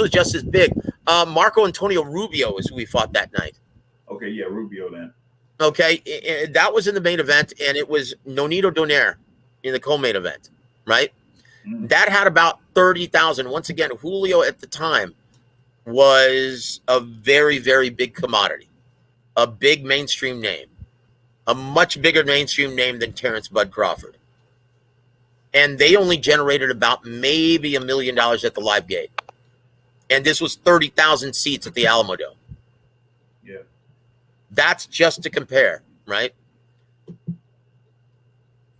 just as big. Marco Antonio Rubio is who we fought that night. Okay, yeah, Rubio then. Okay, that was in the main event, and it was Nonito Donaire in the co-main event, right? Mm. That had about 30,000. Once again, Julio at the time was a very, very big commodity, a big mainstream name, a much bigger mainstream name than Terrence Bud Crawford. And they only generated about maybe $1 million at the live gate. And this was 30,000 seats at the Alamo Dome. Yeah. That's just to compare, right?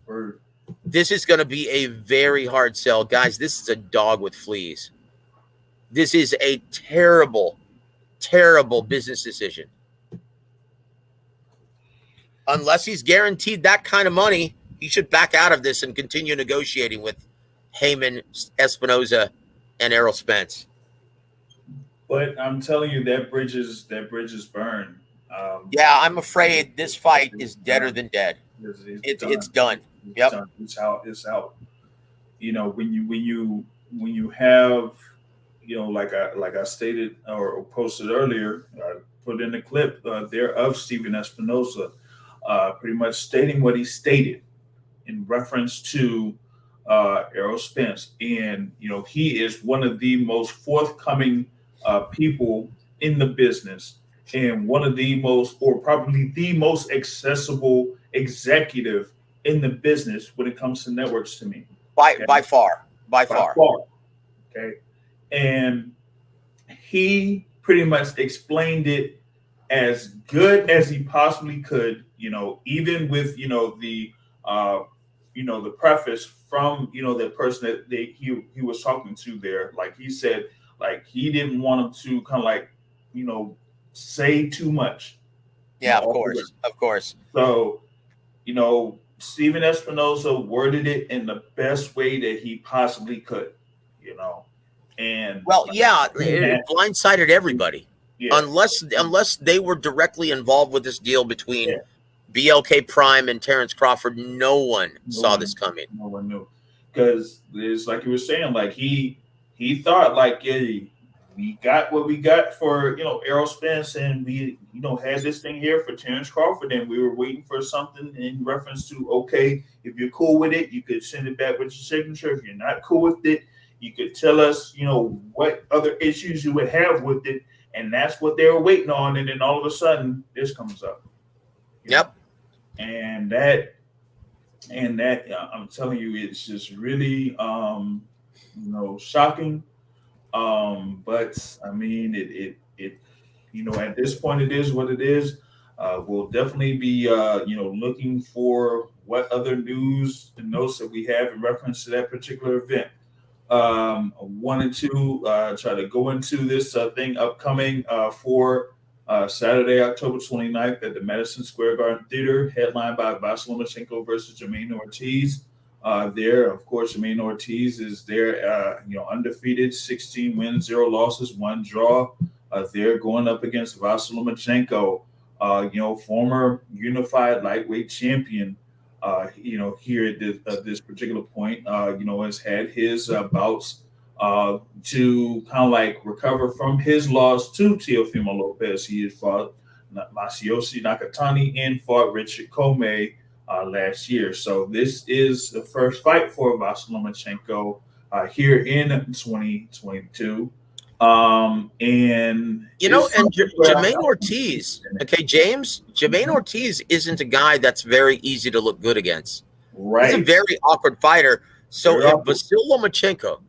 Word. This is going to be a very hard sell. Guys, this is a dog with fleas. This is a terrible, terrible business decision. Unless he's guaranteed that kind of money, he should back out of this and continue negotiating with Heyman, Espinoza, and Errol Spence. But I'm telling you, that bridge is burned. Yeah, I'm afraid this fight is deader than dead. It's done. Yep. Done. It's out. You know, when you have, you know, like I stated or posted earlier, I put in the clip there of Stephen Espinoza, pretty much stating what he stated in reference to Errol Spence, and you know, he is one of the most forthcoming people in the business, and one of the most, or probably the most accessible executive in the business when it comes to networks to me. By far. Okay. And he pretty much explained it as good as he possibly could, you know, even with, you know, the preface from, you know, the person that he was talking to there. Like he said, like he didn't want him to kind of like, you know, say too much. Yeah, of course. So, you know, Stephen Espinoza worded it in the best way that he possibly could, you know. And well, yeah, it blindsided everybody. Yeah. Unless they were directly involved with this deal between BLK Prime and Terrence Crawford, no one saw this coming. No one knew, because it's like you were saying, like he thought like, yeah, we got what we got for, you know, Errol Spence, and we, you know, had this thing here for Terrence Crawford, and we were waiting for something in reference to, okay, if you're cool with it, you could send it back with your signature. If you're not cool with it, you could tell us, you know, what other issues you would have with it, and that's what they were waiting on. And then all of a sudden, this comes up. Yep. And that I'm telling you, it's just really, you know, shocking. But I mean, it, at this point, it is what it is. We'll definitely be, looking for what other news and notes that we have in reference to that particular event. Wanted to try to go into this thing upcoming for Saturday, October 29th at the Madison Square Garden Theater, headlined by Vasyl Lomachenko versus Jamaine Ortiz. There, of course, Jamaine Ortiz is there, undefeated, 16 wins, 0 losses, 1 draw. They're going up against Vasyl Lomachenko, former unified lightweight champion. Here at this particular point, has had his bouts to kind of like recover from his loss to Teofimo Lopez. He had fought Masayoshi Nakatani and fought Richard Comey last year. So this is the first fight for Vasyl Lomachenko here in 2022. Jamaine Ortiz, okay, James, Jamaine Ortiz isn't a guy that's very easy to look good against. Right. He's a very awkward fighter. So if Vasyl Lomachenko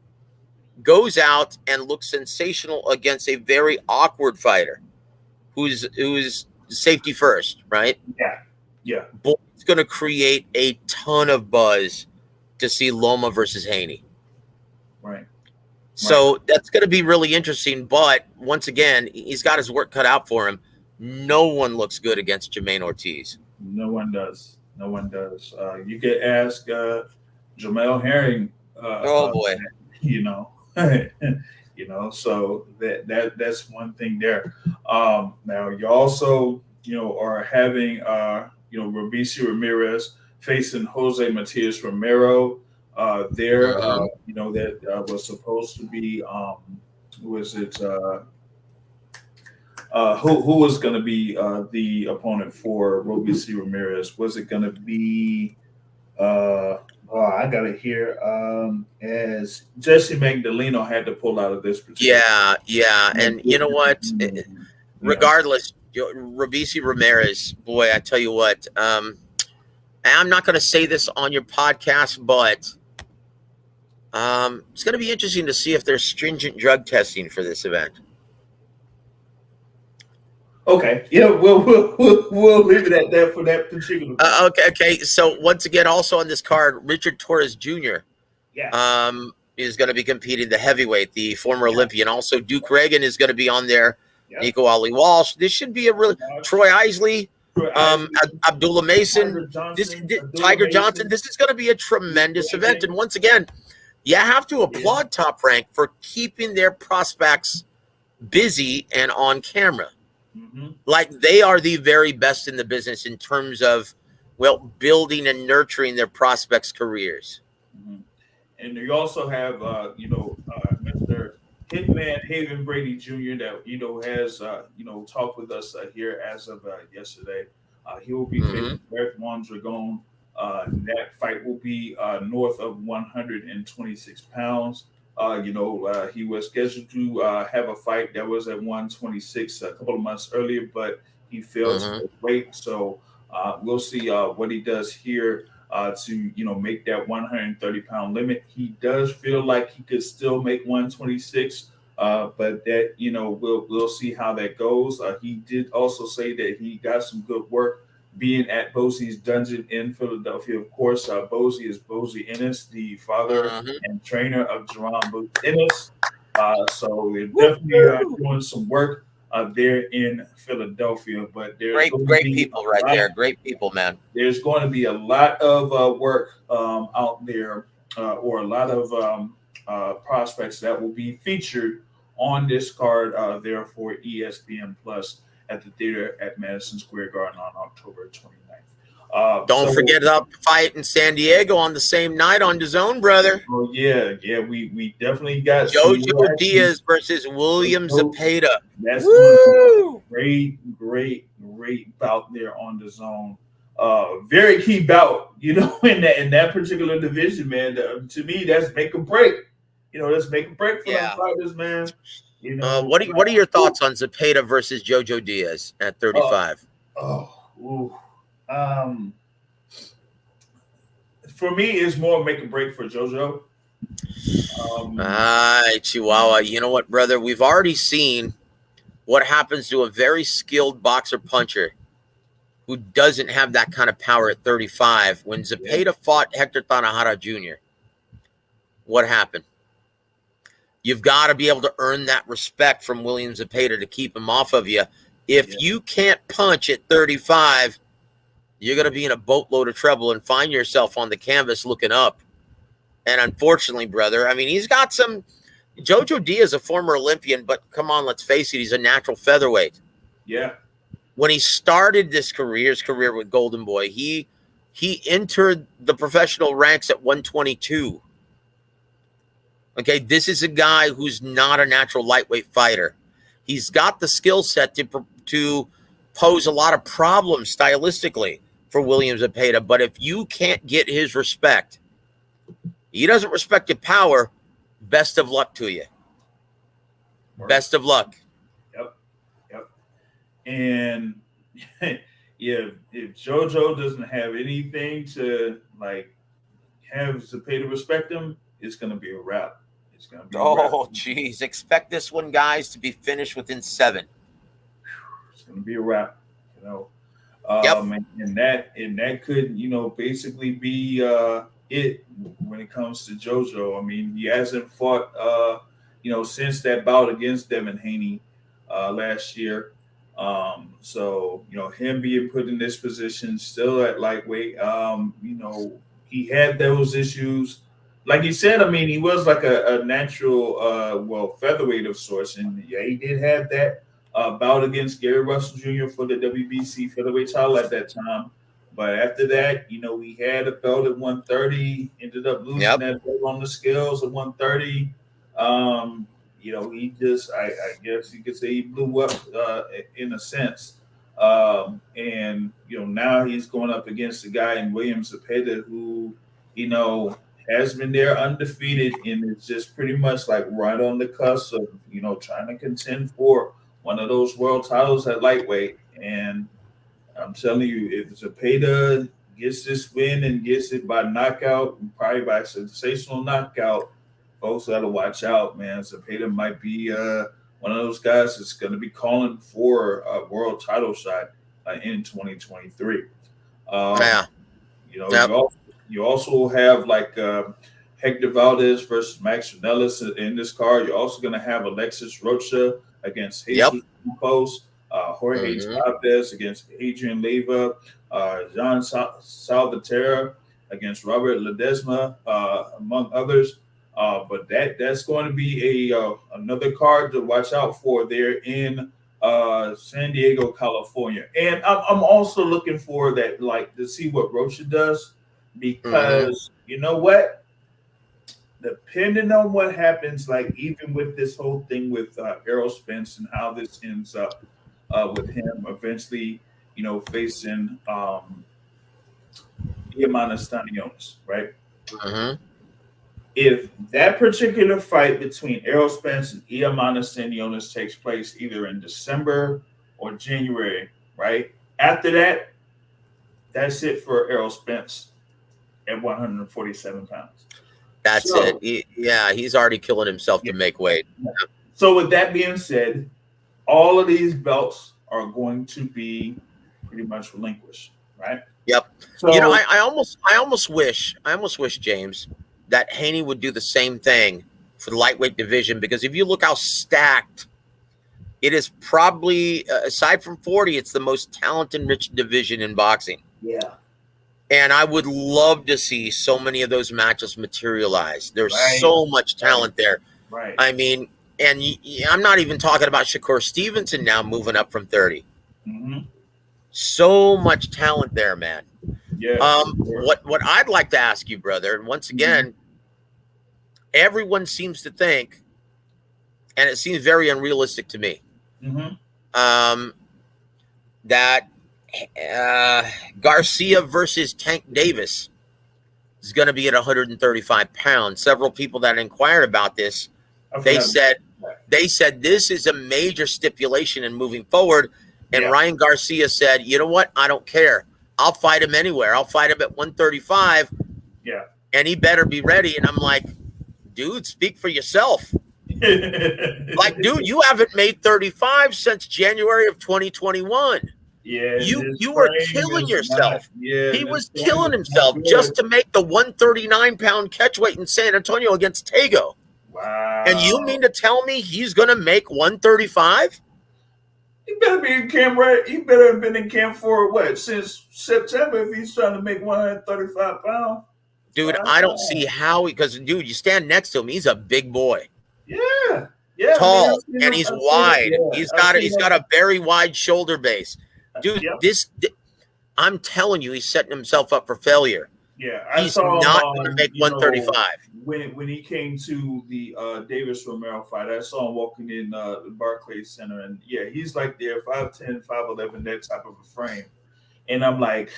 goes out and looks sensational against a very awkward fighter who's safety first, right? Yeah. Boy, it's going to create a ton of buzz to see Loma versus Haney. Right. So that's going to be really interesting. But once again, he's got his work cut out for him. No one looks good against Jamaine Ortiz. No one does. You could ask Jamel Herring. Boy. So that's one thing there. Now you also, are having, Robeisy Ramirez facing Jose Matias Romero. That was supposed to be who was it? Who was going to be the opponent for Robeisy Ramirez? Was it going to be? I got it here. As Jesse Magdaleno had to pull out of this particular. Yeah, and you know what? Regardless, Robeisy Ramirez, boy, I tell you what. I'm not going to say this on your podcast, but it's going to be interesting to see if there's stringent drug testing for this event. Okay. Yeah, we'll leave it at that for that particular. Okay. So once again, also on this card, Richard Torres Jr. Is going to be competing the heavyweight, the former Olympian. Also, Duke Reagan is going to be on there. Yeah. Nico Ali Walsh. This should be a really Troy Isley. Abdullah Mason, Tiger Johnson. This is going to be a tremendous event. And once again, you have to applaud Top Rank for keeping their prospects busy and on camera. Mm-hmm. Like they are the very best in the business in terms of, building and nurturing their prospects' careers. Mm-hmm. And you also have, Mr. Hitman Haven Brady Jr. that, has, talked with us here as of yesterday. He will be facing Eric Mondragon. That fight will be north of 126 pounds. He was scheduled to have a fight that was at 126 a couple of months earlier, but he failed to weight. So we'll see what he does here to, make that 130-pound limit. He does feel like he could still make 126, but that, we'll see how that goes. He did also say that he got some good work being at Bosie's dungeon in Philadelphia. Of course, Bosie is Bosie Ennis, the father and trainer of Jerome Bosie Ennis. So they're definitely doing some work there in Philadelphia. But there's great people right there. Great people, man. There's going to be a lot of work out there, or a lot of prospects that will be featured on this card there for ESPN Plus at the theater at Madison Square Garden on October 29th. Don't forget about the fight in San Diego on the same night on DAZN, brother. Oh yeah, we definitely got Jojo Diaz versus William Zepeda. That's great bout there on DAZN. Very key bout, in that particular division, man. To me, that's make or break. That's make or break for them fighters, man. What are your thoughts on Zepeda versus Jojo Diaz at 35? For me, it's more make or break for Jojo. Chihuahua. You know what, brother? We've already seen what happens to a very skilled boxer puncher who doesn't have that kind of power at 35. When Zepeda fought Hector Tanajara Jr., what happened? You've got to be able to earn that respect from William Zepeda to keep him off of you. If you can't punch at 35, you're going to be in a boatload of trouble and find yourself on the canvas looking up. And unfortunately, brother, I mean, he's got some. Jojo Diaz is a former Olympian, but come on, let's face it, he's a natural featherweight. Yeah. When he started his career with Golden Boy, he entered the professional ranks at 122. Okay, this is a guy who's not a natural lightweight fighter. He's got the skill set to pose a lot of problems stylistically for William Zepeda, but if you can't get his respect, he doesn't respect your power, best of luck to you. Best of luck. Yep. And if JoJo doesn't have anything to like have Zepeda respect him, it's gonna be a wrap. It's gonna be oh geez. Expect this one, guys, to be finished within 7. It's gonna be a wrap, you know. And that could, you know, basically be it when it comes to JoJo. I mean, he hasn't fought you know, since that bout against Devin Haney last year. So, you know, him being put in this position still at lightweight, you know, he had those issues. Like you said, I mean, he was like a natural, featherweight of sorts. And yeah, he did have that bout against Gary Russell Jr. for the WBC featherweight title at that time. But after that, you know, he had a belt at 130, ended up losing that belt on the scales at 130. You know, he just, I guess you could say he blew up in a sense. And, you know, now he's going up against a guy in William Zepeda who, you know, has been there undefeated and is just pretty much like right on the cusp of, you know, trying to contend for one of those world titles at lightweight. And I'm telling you, if Zepeda gets this win and gets it by knockout, probably by sensational knockout, folks got to watch out, man. Zepeda might be one of those guys that's going to be calling for a world title shot in 2023. You know, you also have like Hector Valdez versus Max Ranellis in this card. You're also going to have Alexis Rocha against Jesus Campos, Jorge Chavez against Adrian Leyva, Jean Salvatierra against Robert Ledesma, among others. But that's going to be another card to watch out for there in San Diego, California. And I'm also looking for that, like, to see what Rocha does, because you know what? Depending on what happens, like even with this whole thing with Errol Spence and how this ends up with him eventually, you know, facing Jamaine Ortiz, right? If that particular fight between Errol Spence and Jamaine Ortiz takes place either in December or January, right? After that, that's it for Errol Spence at 147 pounds. That's it. He's already killing himself to make weight. So with that being said, all of these belts are going to be pretty much relinquished, right? Yep. So, you know, I almost wish, James, that Haney would do the same thing for the lightweight division, because if you look how stacked it is, probably aside from 40, it's the most talent-rich division in boxing. Yeah. And I would love to see so many of those matches materialize. There's so much talent there. Right. I mean, and I'm not even talking about Shakur Stevenson now moving up from 30. So much talent there, man. Yeah. What I'd like to ask you, brother, and once again, everyone seems to think, and it seems very unrealistic to me, that Garcia versus Tank Davis is going to be at 135 pounds. Several people that inquired about this, they said this is a major stipulation in moving forward. And Ryan Garcia said, you know what? I don't care. I'll fight him anywhere. I'll fight him at 135. Yeah. And he better be ready. And I'm like, dude, speak for yourself. Like, dude, you haven't made 35 since January of 2021. Yeah, You were killing yourself. He his was frame killing is not himself good. just to make the 139-pound catchweight in San Antonio against Tego. Wow. And you mean to tell me he's going to make 135? He better be in camp, right? He better have been in camp for what, since September if he's trying to make 135 pounds. Dude, Wow. I don't see how, because, dude, you stand next to him. He's a big boy. Yeah. Tall, Man, and he's wide. He's got a very wide shoulder base. Dude, I'm telling you, he's setting himself up for failure. Yeah, he's not going to make 135. When he came to the Davis Romero fight, I saw him walking in the Barclays Center, and yeah, he's like there, 5'10", 5'11", that type of a frame. And I'm like,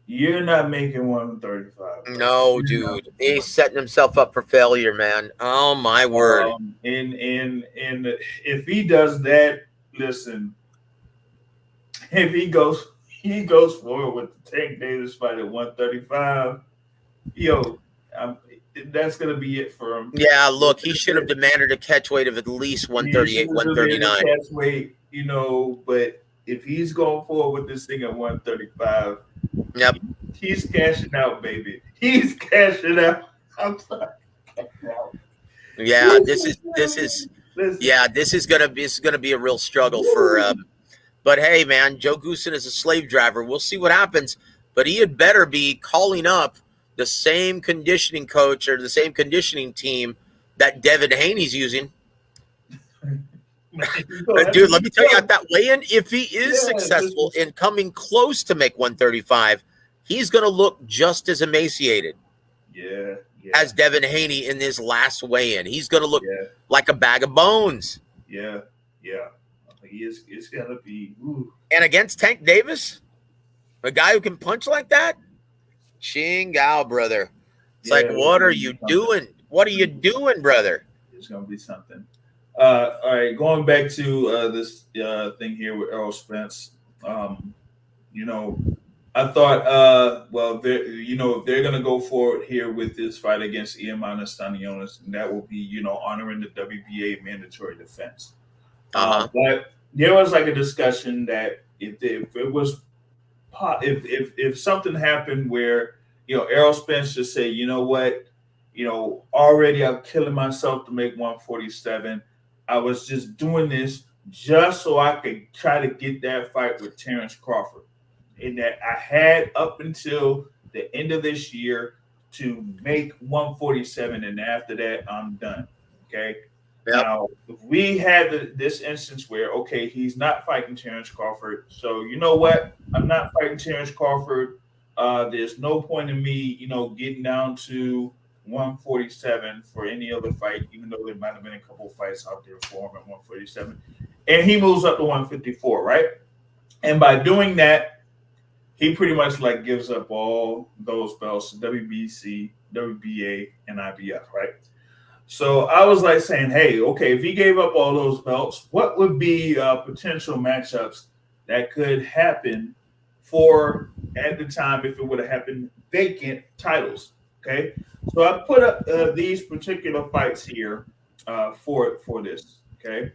you're not making 135. No, dude. He's setting himself up for failure, man. Oh my word. And if he does that, listen, if he goes forward with the Tank Davis fight at 135, that's gonna be it for him. Yeah, look, he should have demanded a catch weight of at least 138, 139. Catch weight, but if he's going forward with this thing at 135, yep, he's cashing out, baby. He's cashing out. I'm sorry. Yeah, this is gonna be a real struggle for. But hey, man, Joe Goosen is a slave driver. We'll see what happens. But he had better be calling up the same conditioning coach or the same conditioning team that Devin Haney's using. Dude, let me tell you, at that weigh-in, if he is successful in coming close to make 135, he's going to look just as emaciated as Devin Haney in his last weigh-in. He's going to look like a bag of bones. Yeah. It's got to be. Ooh. And against Tank Davis, a guy who can punch like that, Chingao, brother. It's like, what are you doing? What are you doing, brother? It's going to be something. All right, going back to this thing here with Errol Spence. I thought, if they're going to go forward here with this fight against Iman Stanionis, and that will be, honoring the WBA mandatory defense. But there was like a discussion that if something happened where Errol Spence just say, already I'm killing myself to make 147. I was just doing this just so I could try to get that fight with Terrence Crawford, and that I had up until the end of this year to make 147, and after that I'm done. Okay. Yep. Now, if we had this instance where, okay, he's not fighting Terrence Crawford, so you know what? I'm not fighting Terrence Crawford. There's no point in me, getting down to 147 for any other fight, even though there might have been a couple of fights out there for him at 147. And he moves up to 154, right? And by doing that, he pretty much gives up all those belts, WBC, WBA, and IBF, right? So I was saying, hey, okay, if he gave up all those belts, what would be potential matchups that could happen for, at the time, if it would have happened, vacant titles? Okay, so I put up these particular fights here for this. Okay,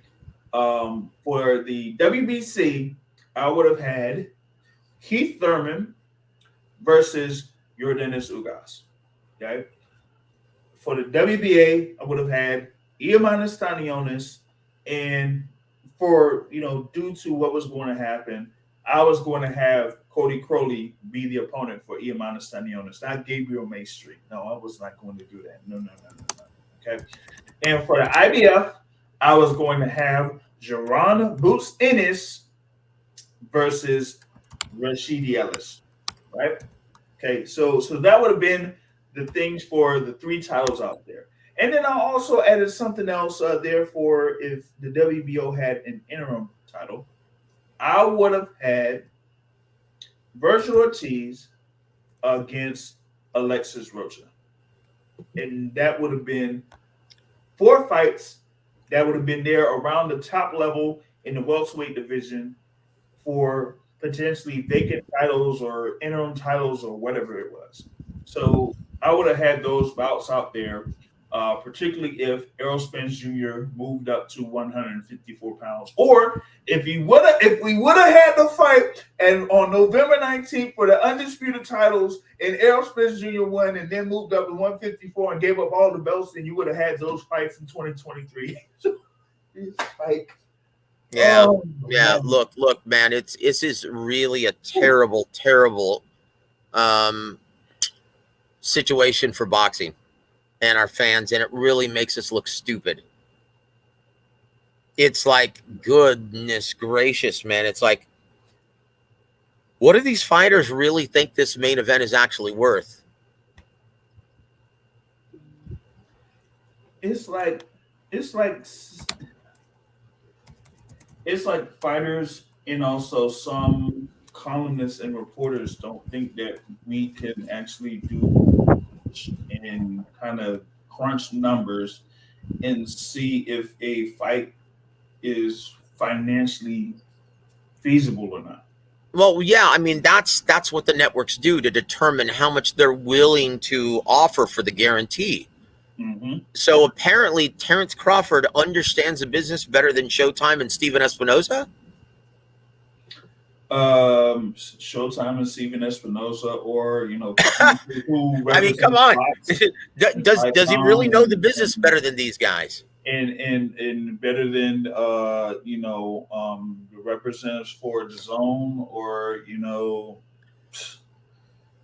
for the WBC, I would have had Keith Thurman versus Yordenis Ugas. Okay. For the WBA, I would have had Iman Stanionis, and for due to what was going to happen, I was going to have Cody Crowley be the opponent for Iman Stanionis, not Gabriel Maestri. No, I was not going to do that. No. Okay. And for the IBF, I was going to have Jaron Boots Ennis versus Rashidi Ellis. Right? Okay, so that would have been the things for the three titles out there. And then I also added something else there for if the WBO had an interim title. I would have had Vasyl Ortiz against Alexis Rocha. And that would have been 4 fights that would have been there around the top level in the welterweight division for potentially vacant titles or interim titles or whatever it was. So I would have had those bouts out there. particularly if Errol Spence Jr. moved up to 154 pounds, or if we would have had the fight and on November 19th for the undisputed titles, and Errol Spence Jr. won and then moved up to 154 and gave up all the belts, then you would have had those fights in 2023. It's like, yeah, oh, yeah. man. Look, man. This is really a terrible situation for boxing and our fans, and it really makes us look stupid. It's like, goodness gracious, man. It's like, what do these fighters really think this main event is actually worth? It's like fighters and also some columnists and reporters don't think that we can actually do and kind of crunch numbers and see if a fight is financially feasible or not. Well, yeah, I mean, that's what the networks do to determine how much they're willing to offer for the guarantee. Mm-hmm. So apparently Terrence Crawford understands the business better than Showtime and Stephen Espinoza. Showtime and Stephen Espinoza, or who I mean, come on. box, does he really know the business better than these guys? and better than the representatives for the zone, or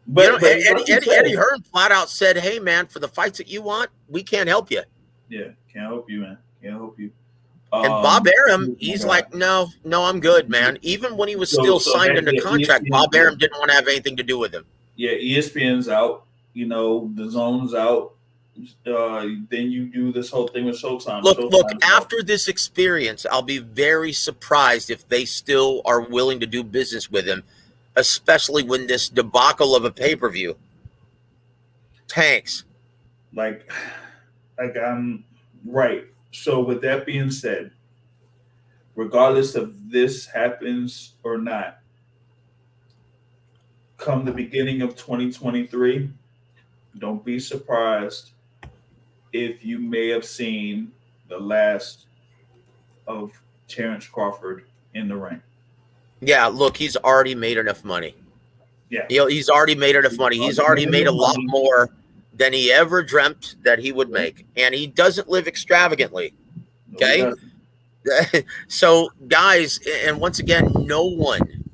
But Eddie Hearn flat out said, "Hey, man, for the fights that you want, we can't help you." Yeah, can't help you, man. Can't help you. And Bob Arum, he's like, no, I'm good, man. Even when he was still signed under contract, Bob Arum didn't want to have anything to do with him. Yeah, ESPN's out. The zone's out. Then you do this whole thing with Showtime. Look. After this experience, I'll be very surprised if they still are willing to do business with him, especially when this debacle of a pay-per-view tanks. Like I'm right. So with that being said, regardless of this happens or not, come the beginning of 2023, don't be surprised if you may have seen the last of Terrence Crawford in the ring. Yeah, look, he's already made enough money. Yeah. He's already made enough money. He's already made a lot more than he ever dreamt that he would make. And he doesn't live extravagantly. Okay? So, guys, and once again, no one,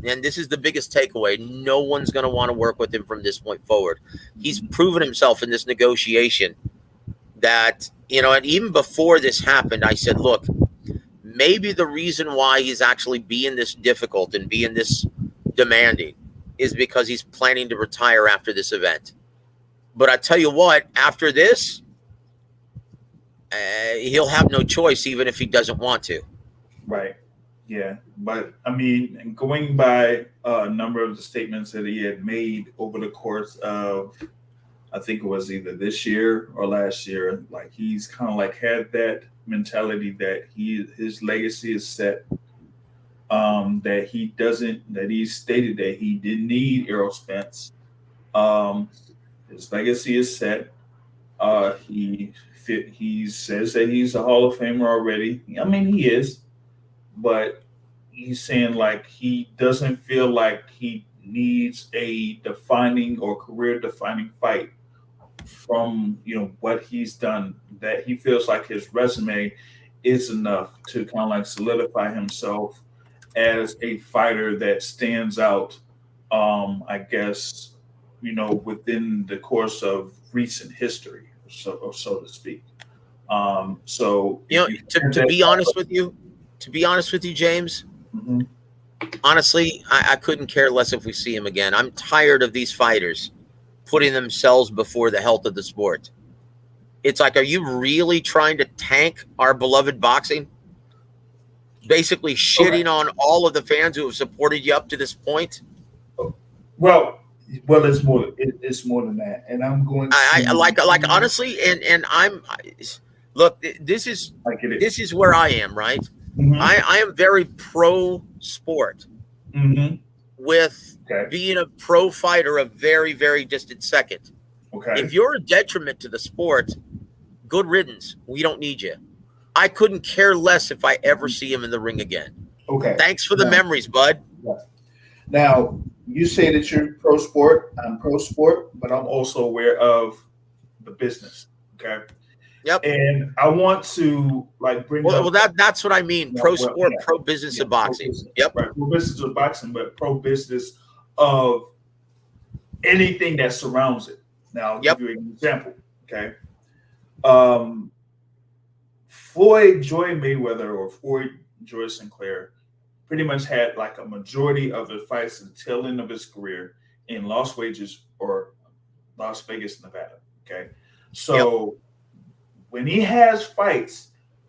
and this is the biggest takeaway, no one's going to want to work with him from this point forward. He's proven himself in this negotiation that, and even before this happened, I said, look, maybe the reason why he's actually being this difficult and being this demanding is because he's planning to retire after this event. But I tell you what, after this, he'll have no choice, even if he doesn't want to. Right. Yeah. But, I mean, going by a number of the statements that he had made over the course of, I think it was either this year or last year, like he's kind of like had that mentality that his legacy is set, that he stated that he didn't need Errol Spence. His legacy is set. He says that he's a Hall of Famer already. I mean, he is, but he's saying like he doesn't feel like he needs a defining or career-defining fight from what he's done. That he feels like his resume is enough to kind of like solidify himself as a fighter that stands out. I guess within the course of recent history, so to speak. So to be honest with you, James, mm-hmm. Honestly, I couldn't care less if we see him again. I'm tired of these fighters putting themselves before the health of the sport. It's like, are you really trying to tank our beloved boxing? Basically shitting on all of the fans who have supported you up to this point? Well, it's more than that. And I'm going to honestly, and I'm look, this is where I am, right? Mm-hmm. I am very pro sport, mm-hmm. with being a pro fighter a very, very distant second. Okay. If you're a detriment to the sport, good riddance. We don't need you. I couldn't care less if I ever see him in the ring again. Okay. Thanks for the memories, bud. Yeah. Now, you say that you're pro sport. I'm pro sport, but I'm also aware of the business. Okay. Yep. And I want to bring up. Well, that's what I mean. Pro sport, pro business of boxing. Yep. Right. Pro business of boxing, but pro business of anything that surrounds it. Now, I'll give you an example. Okay. Floyd Joy Mayweather or Floyd Joy Sinclair pretty much had a majority of the fights at the tail end of his career in Las Vegas, Nevada. Okay. So when he has fights,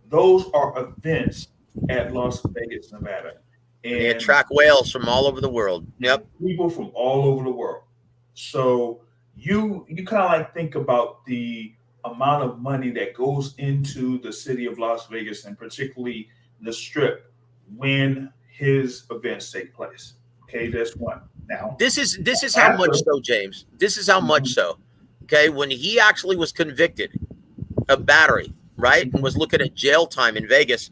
those are events at Las Vegas, Nevada. And they attract whales from all over the world. Yep. People from all over the world. So you kind of think about the amount of money that goes into the city of Las Vegas and particularly the Strip when his events take place. Okay, that's one. Now this is how much so, James. This is how much so. Okay, when he actually was convicted of battery, right, and was looking at jail time in Vegas,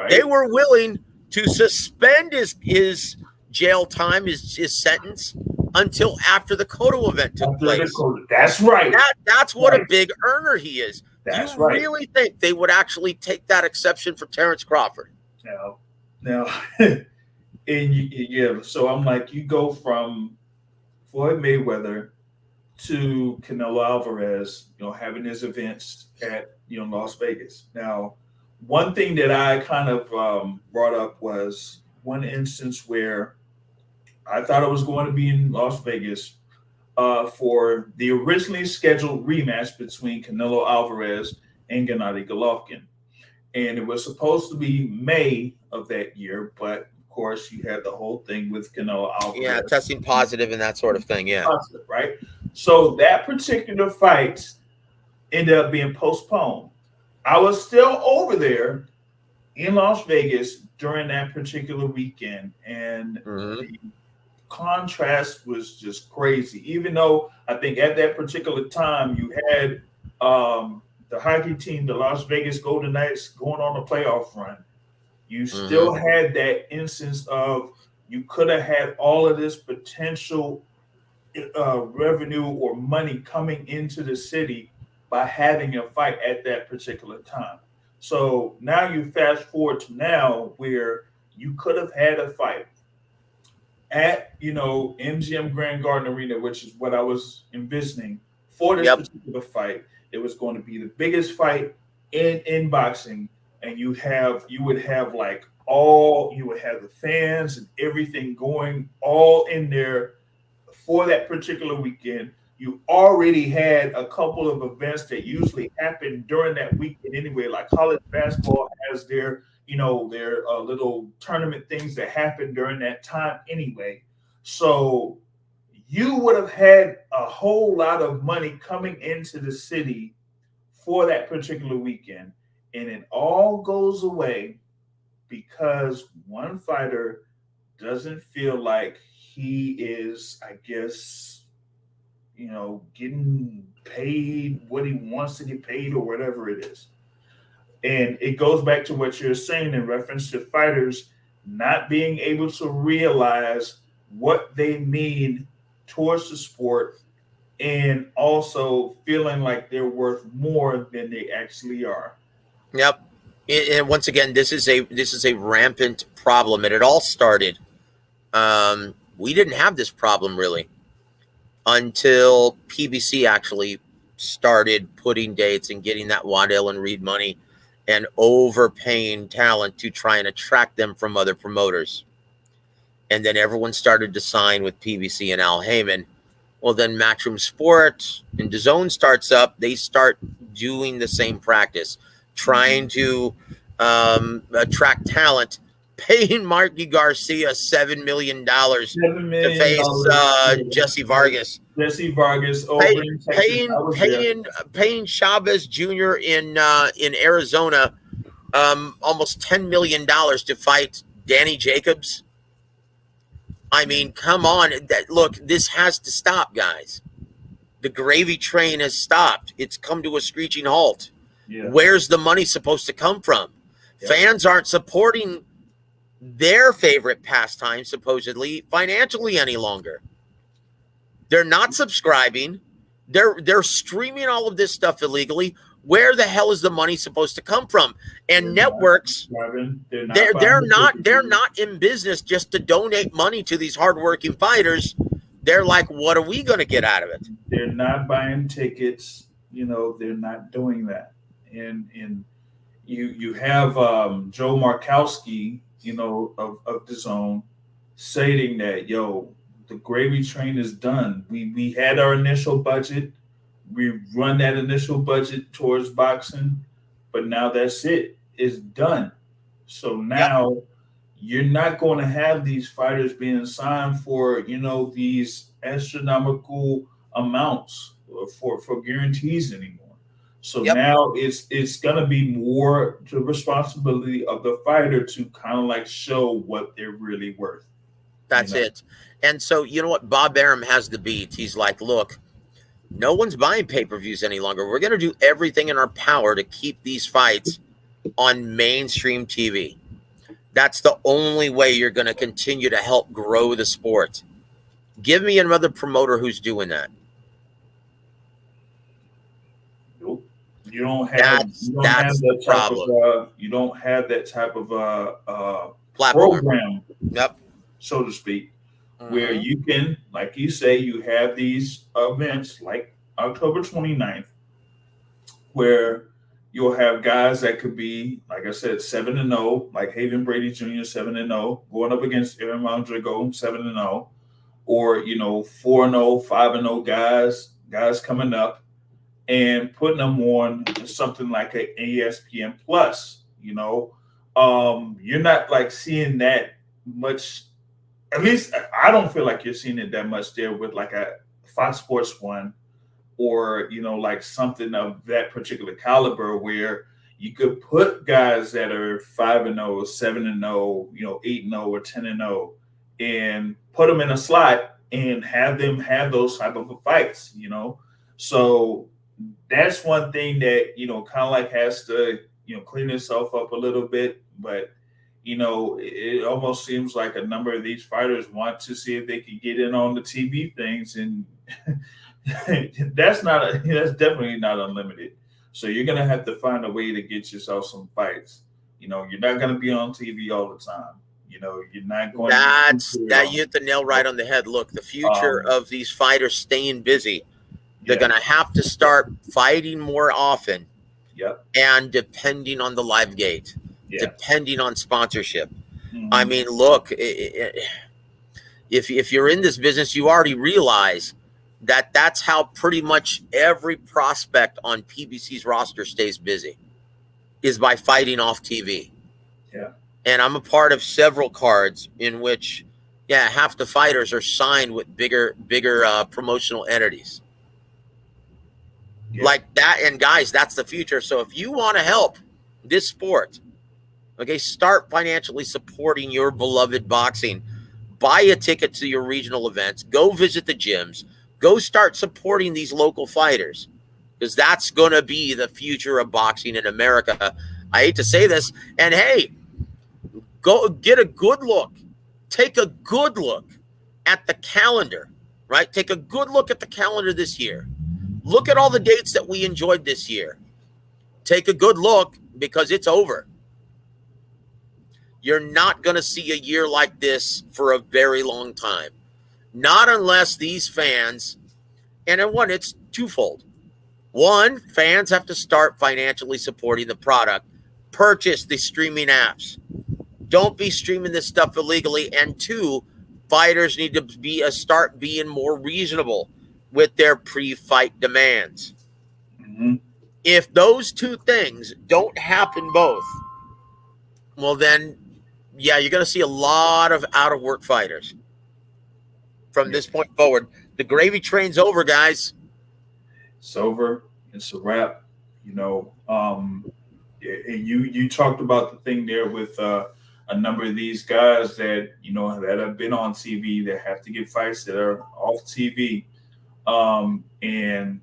they were willing to suspend his jail time, his sentence, until after the Cotto event took place. That's right. That's what a big earner he is. That's Do you really think they would actually take that exception for Terrence Crawford? Now, so I'm like, you go from Floyd Mayweather to Canelo Alvarez, having his events at, Las Vegas. Now, one thing that I kind of brought up was one instance where I thought it was going to be in Las Vegas for the originally scheduled rematch between Canelo Alvarez and Gennady Golovkin. And it was supposed to be May of that year, but of course you had the whole thing with Canelo Alvarez. Yeah, testing positive and that sort of thing, yeah. Positive, right? So that particular fight ended up being postponed. I was still over there in Las Vegas during that particular weekend, and the contrast was just crazy. Even though I think at that particular time you had the hockey team, the Las Vegas Golden Knights, going on a playoff run, you still had that instance of you could have had all of this potential revenue or money coming into the city by having a fight at that particular time. So now you fast forward to now where you could have had a fight at, MGM Grand Garden Arena, which is what I was envisioning for this particular fight. It was going to be the biggest fight in boxing, and you would have the fans and everything going all in there for that particular weekend. You already had a couple of events that usually happen during that weekend anyway, like college basketball has their little tournament things that happen during that time anyway. So you would have had a whole lot of money coming into the city for that particular weekend, and it all goes away because one fighter doesn't feel like he is, I guess, getting paid what he wants to get paid or whatever it is. And it goes back to what you're saying in reference to fighters not being able to realize what they mean towards the sport and also feeling like they're worth more than they actually are. Yep. And once again, this is a rampant problem. And it all started. We didn't have this problem really until PBC actually started putting dates and getting that Waddell and Reed money and overpaying talent to try and attract them from other promoters. And then everyone started to sign with PBC and Al Heyman. Well, then Matchroom Sports and DAZN starts up. They start doing the same practice, trying to attract talent, paying Marky Garcia $7 million to face Jesse Vargas. Jesse Vargas paying Chavez Jr. in Arizona almost $10 million to fight Danny Jacobs. I mean, come on. Look, this has to stop, guys. The gravy train has stopped. It's come to a screeching halt. Yeah. Where's the money supposed to come from? Yeah. Fans aren't supporting their favorite pastime, supposedly, financially any longer. They're not subscribing. They're streaming all of this stuff illegally. Where the hell is the money supposed to come from? And They're networks, they're not in business just to donate money to these hardworking fighters. They're like, what are we going to get out of it? They're not buying tickets. You know, they're not doing that. And you have Joe Markowski, you know, of the Zone, stating that, yo, the gravy train is done. We had our initial budget. We run that initial budget towards boxing, but now that's it. It's done. So now you're not going to have these fighters being signed for, you know, these astronomical amounts for guarantees anymore. So now it's going to be more the responsibility of the fighter to kind of like show what they're really worth. That's it. And so, you know what? Bob Arum has the beat. He's like, look, no one's buying pay-per-views any longer. We're going to do everything in our power to keep these fights on mainstream TV. That's the only way you're going to continue to help grow the sport. Give me another promoter who's doing that. You don't have that type of program, so to speak, where you can, like you say, you have these events like October 29th, where you'll have guys that could be, like I said, 7-0, like Haven Brady Jr. 7-0, going up against Aaron Mondrago 7-0, or 4-0, 5-0 guys coming up, and putting them on something like an ESPN Plus. You're not like seeing that much. At least I don't feel like you're seeing it that much there with like a Fox Sports 1, or like something of that particular caliber, where you could put guys that are 5-0, 7-0, 8-0 or 10-0, and put them in a slot and have them have those type of fights. So that's one thing that kind of like has to clean itself up a little bit, but it almost seems like a number of these fighters want to see if they can get in on the TV things, and that's definitely not unlimited. So you're gonna have to find a way to get yourself some fights. You're not gonna be on TV all the time. You're not going. That you hit the nail right on the head. Look, the future of these fighters staying busy. They're going to have to start fighting more often, and depending on the live gate, depending on sponsorship. I mean, look, if you're in this business, you already realize that that's how pretty much every prospect on PBC's roster stays busy, is by fighting off TV. Yeah. And I'm a part of several cards in which, half the fighters are signed with bigger promotional entities. Like that. And guys, that's the future. So if you want to help this sport, start financially supporting your beloved boxing. Buy a ticket to your regional events. Go visit the gyms. Go start supporting these local fighters, because that's going to be the future of boxing in America. I hate to say this. And hey, go get a good look. Take a good look at the calendar, right? Take a good look at the calendar this year. Look at all the dates that we enjoyed this year. Take a good look, because it's over. You're not going to see a year like this for a very long time. Not unless these fans, and it's twofold. One, fans have to start financially supporting the product. Purchase the streaming apps. Don't be streaming this stuff illegally. And two, fighters need to start being more reasonable with their pre-fight demands. If those two things don't happen both, well then, you're going to see a lot of out-of-work fighters from this point forward. The gravy train's over, guys. It's over. It's a wrap. And you talked about the thing there with a number of these guys that that have been on TV, that have to get fights that are off TV. And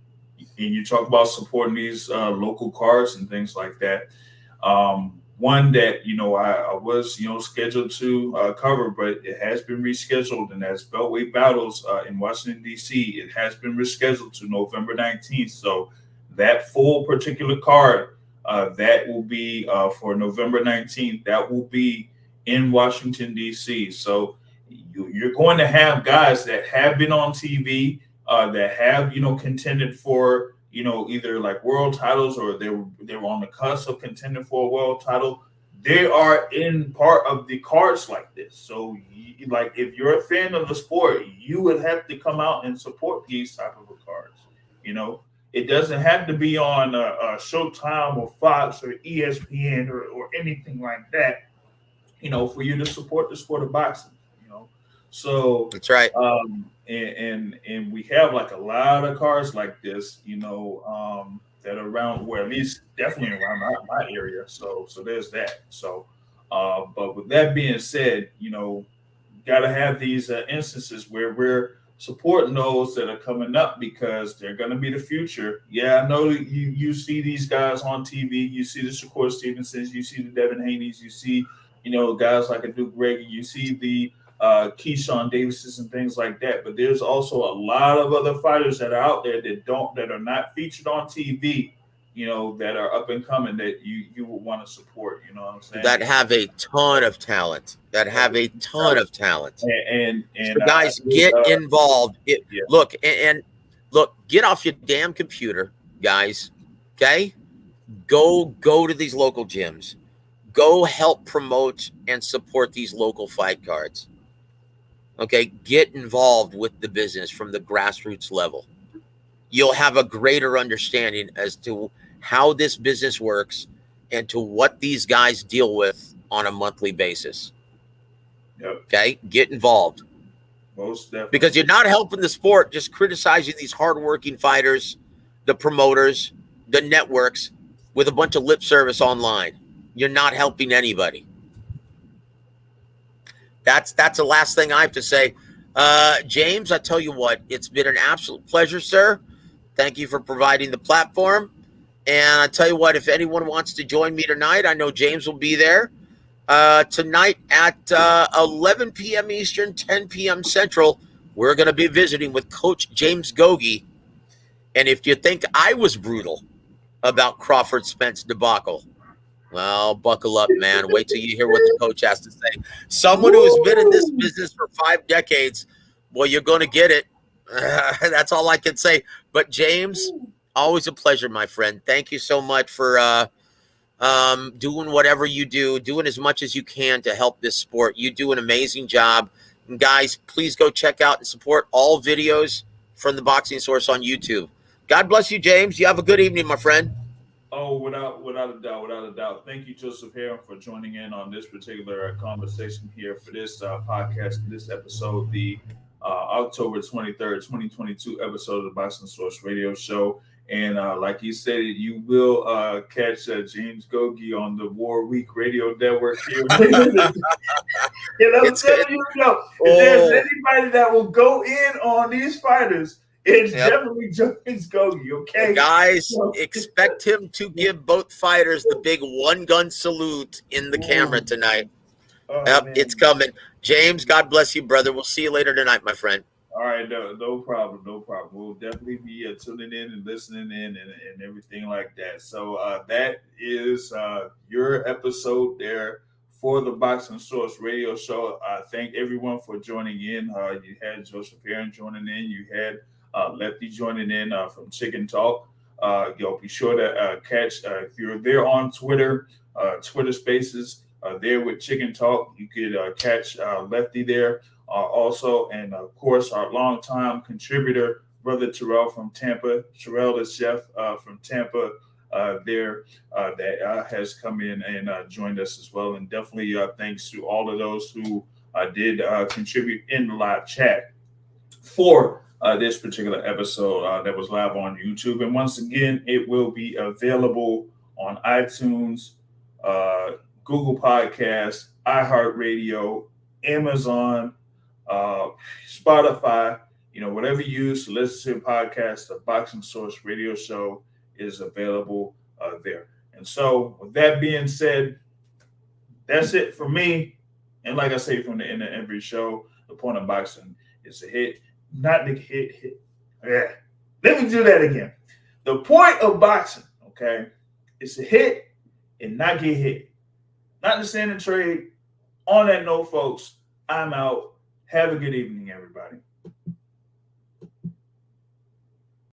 you talk about supporting these local cards and things like that. One that I was scheduled to cover, but it has been rescheduled, and that's Beltweight Battles in Washington D.C. It has been rescheduled to November 19th. So that full particular card that will be for November 19th. That will be in Washington D.C. So you're going to have guys that have been on TV, that have contended for either like world titles, or they were on the cusp of contending for a world title. They are in part of the cards like this. So like if you're a fan of the sport, you would have to come out and support these type of cards. It doesn't have to be on Showtime or Fox or ESPN or anything like that, for you to support the sport of boxing. So That's right. And we have like a lot of cards like this, that are around, or at least definitely around my area. So there's that. So, but with that being said, got to have these instances where we're supporting those that are coming up, because they're going to be the future. Yeah, I know you see these guys on TV. You see the Shakur Stevensons, you see the Devin Haney's, you see, guys like a Duke Reagan, you see the Keyshawn Davises and things like that. But there's also a lot of other fighters that are out there that are not featured on TV, that are up and coming, that you would want to support. You know what I'm saying? That have a ton of talent. And so guys, get involved. Look, look, get off your damn computer, guys. Okay, go to these local gyms. Go help promote and support these local fight cards. Okay, get involved with the business from the grassroots level. You'll have a greater understanding as to how this business works and to what these guys deal with on a monthly basis. Yep. Okay, get involved. Most definitely. Because you're not helping the sport just criticizing these hardworking fighters, the promoters, the networks with a bunch of lip service online. You're not helping anybody. That's the last thing I have to say. James, I tell you what, it's been an absolute pleasure, sir. Thank you for providing the platform. And I tell you what, if anyone wants to join me tonight, I know James will be there. Tonight at 11 p.m. Eastern, 10 p.m. Central, we're going to be visiting with Coach James Gogi. And if you think I was brutal about Crawford Spence debacle, well, buckle up, man. Wait till you hear what the coach has to say. Someone who's been in this business for 5 decades, well, you're going to get it. That's all I can say. But James, always a pleasure, my friend. Thank you so much for doing whatever you do, doing as much as you can to help this sport. You do an amazing job. And guys, please go check out and support all videos from the Boxing Source on YouTube. God bless you, James. You have a good evening, my friend. Oh, without a doubt. Thank you, Joseph Heron, for joining in on this particular conversation here for this podcast, this episode, the October 23rd, 2022 episode of the Boxing Source Radio Show. And like he said, you will catch James Gogi on the War Week Radio Network here. If there's anybody that will go in on these fighters, it's definitely James Gogi, okay? Guys, expect him to give both fighters the big one-gun salute in the camera tonight. It's coming. James, God bless you, brother. We'll see you later tonight, my friend. All right, no problem. We'll definitely be tuning in and listening in and everything like that. So that is your episode there for the Boxing Source Radio Show. Thank everyone for joining in. You had Joseph Heron joining in. You had Lefty joining in from Chicken Talk. Be sure to catch, if you're there on Twitter, Twitter Spaces, there with Chicken Talk, you could catch Lefty there also. And of course, our longtime contributor, Brother Terrell from Tampa. Terrell, the chef from Tampa that has come in and joined us as well. And definitely thanks to all of those who did contribute in the live chat for this particular episode that was live on YouTube. And once again, it will be available on iTunes, Google Podcasts, iHeartRadio, Amazon, Spotify, whatever you use to listen to a podcast, the Boxing Source radio show is available there. And so with that being said, that's it for me. And like I say from the end of every show, the point of boxing is to hit, not to hit. Yeah. Let me do that again. The point of boxing, okay, is to hit and not get hit. Not to stand and trade. On that note, folks, I'm out. Have a good evening, everybody.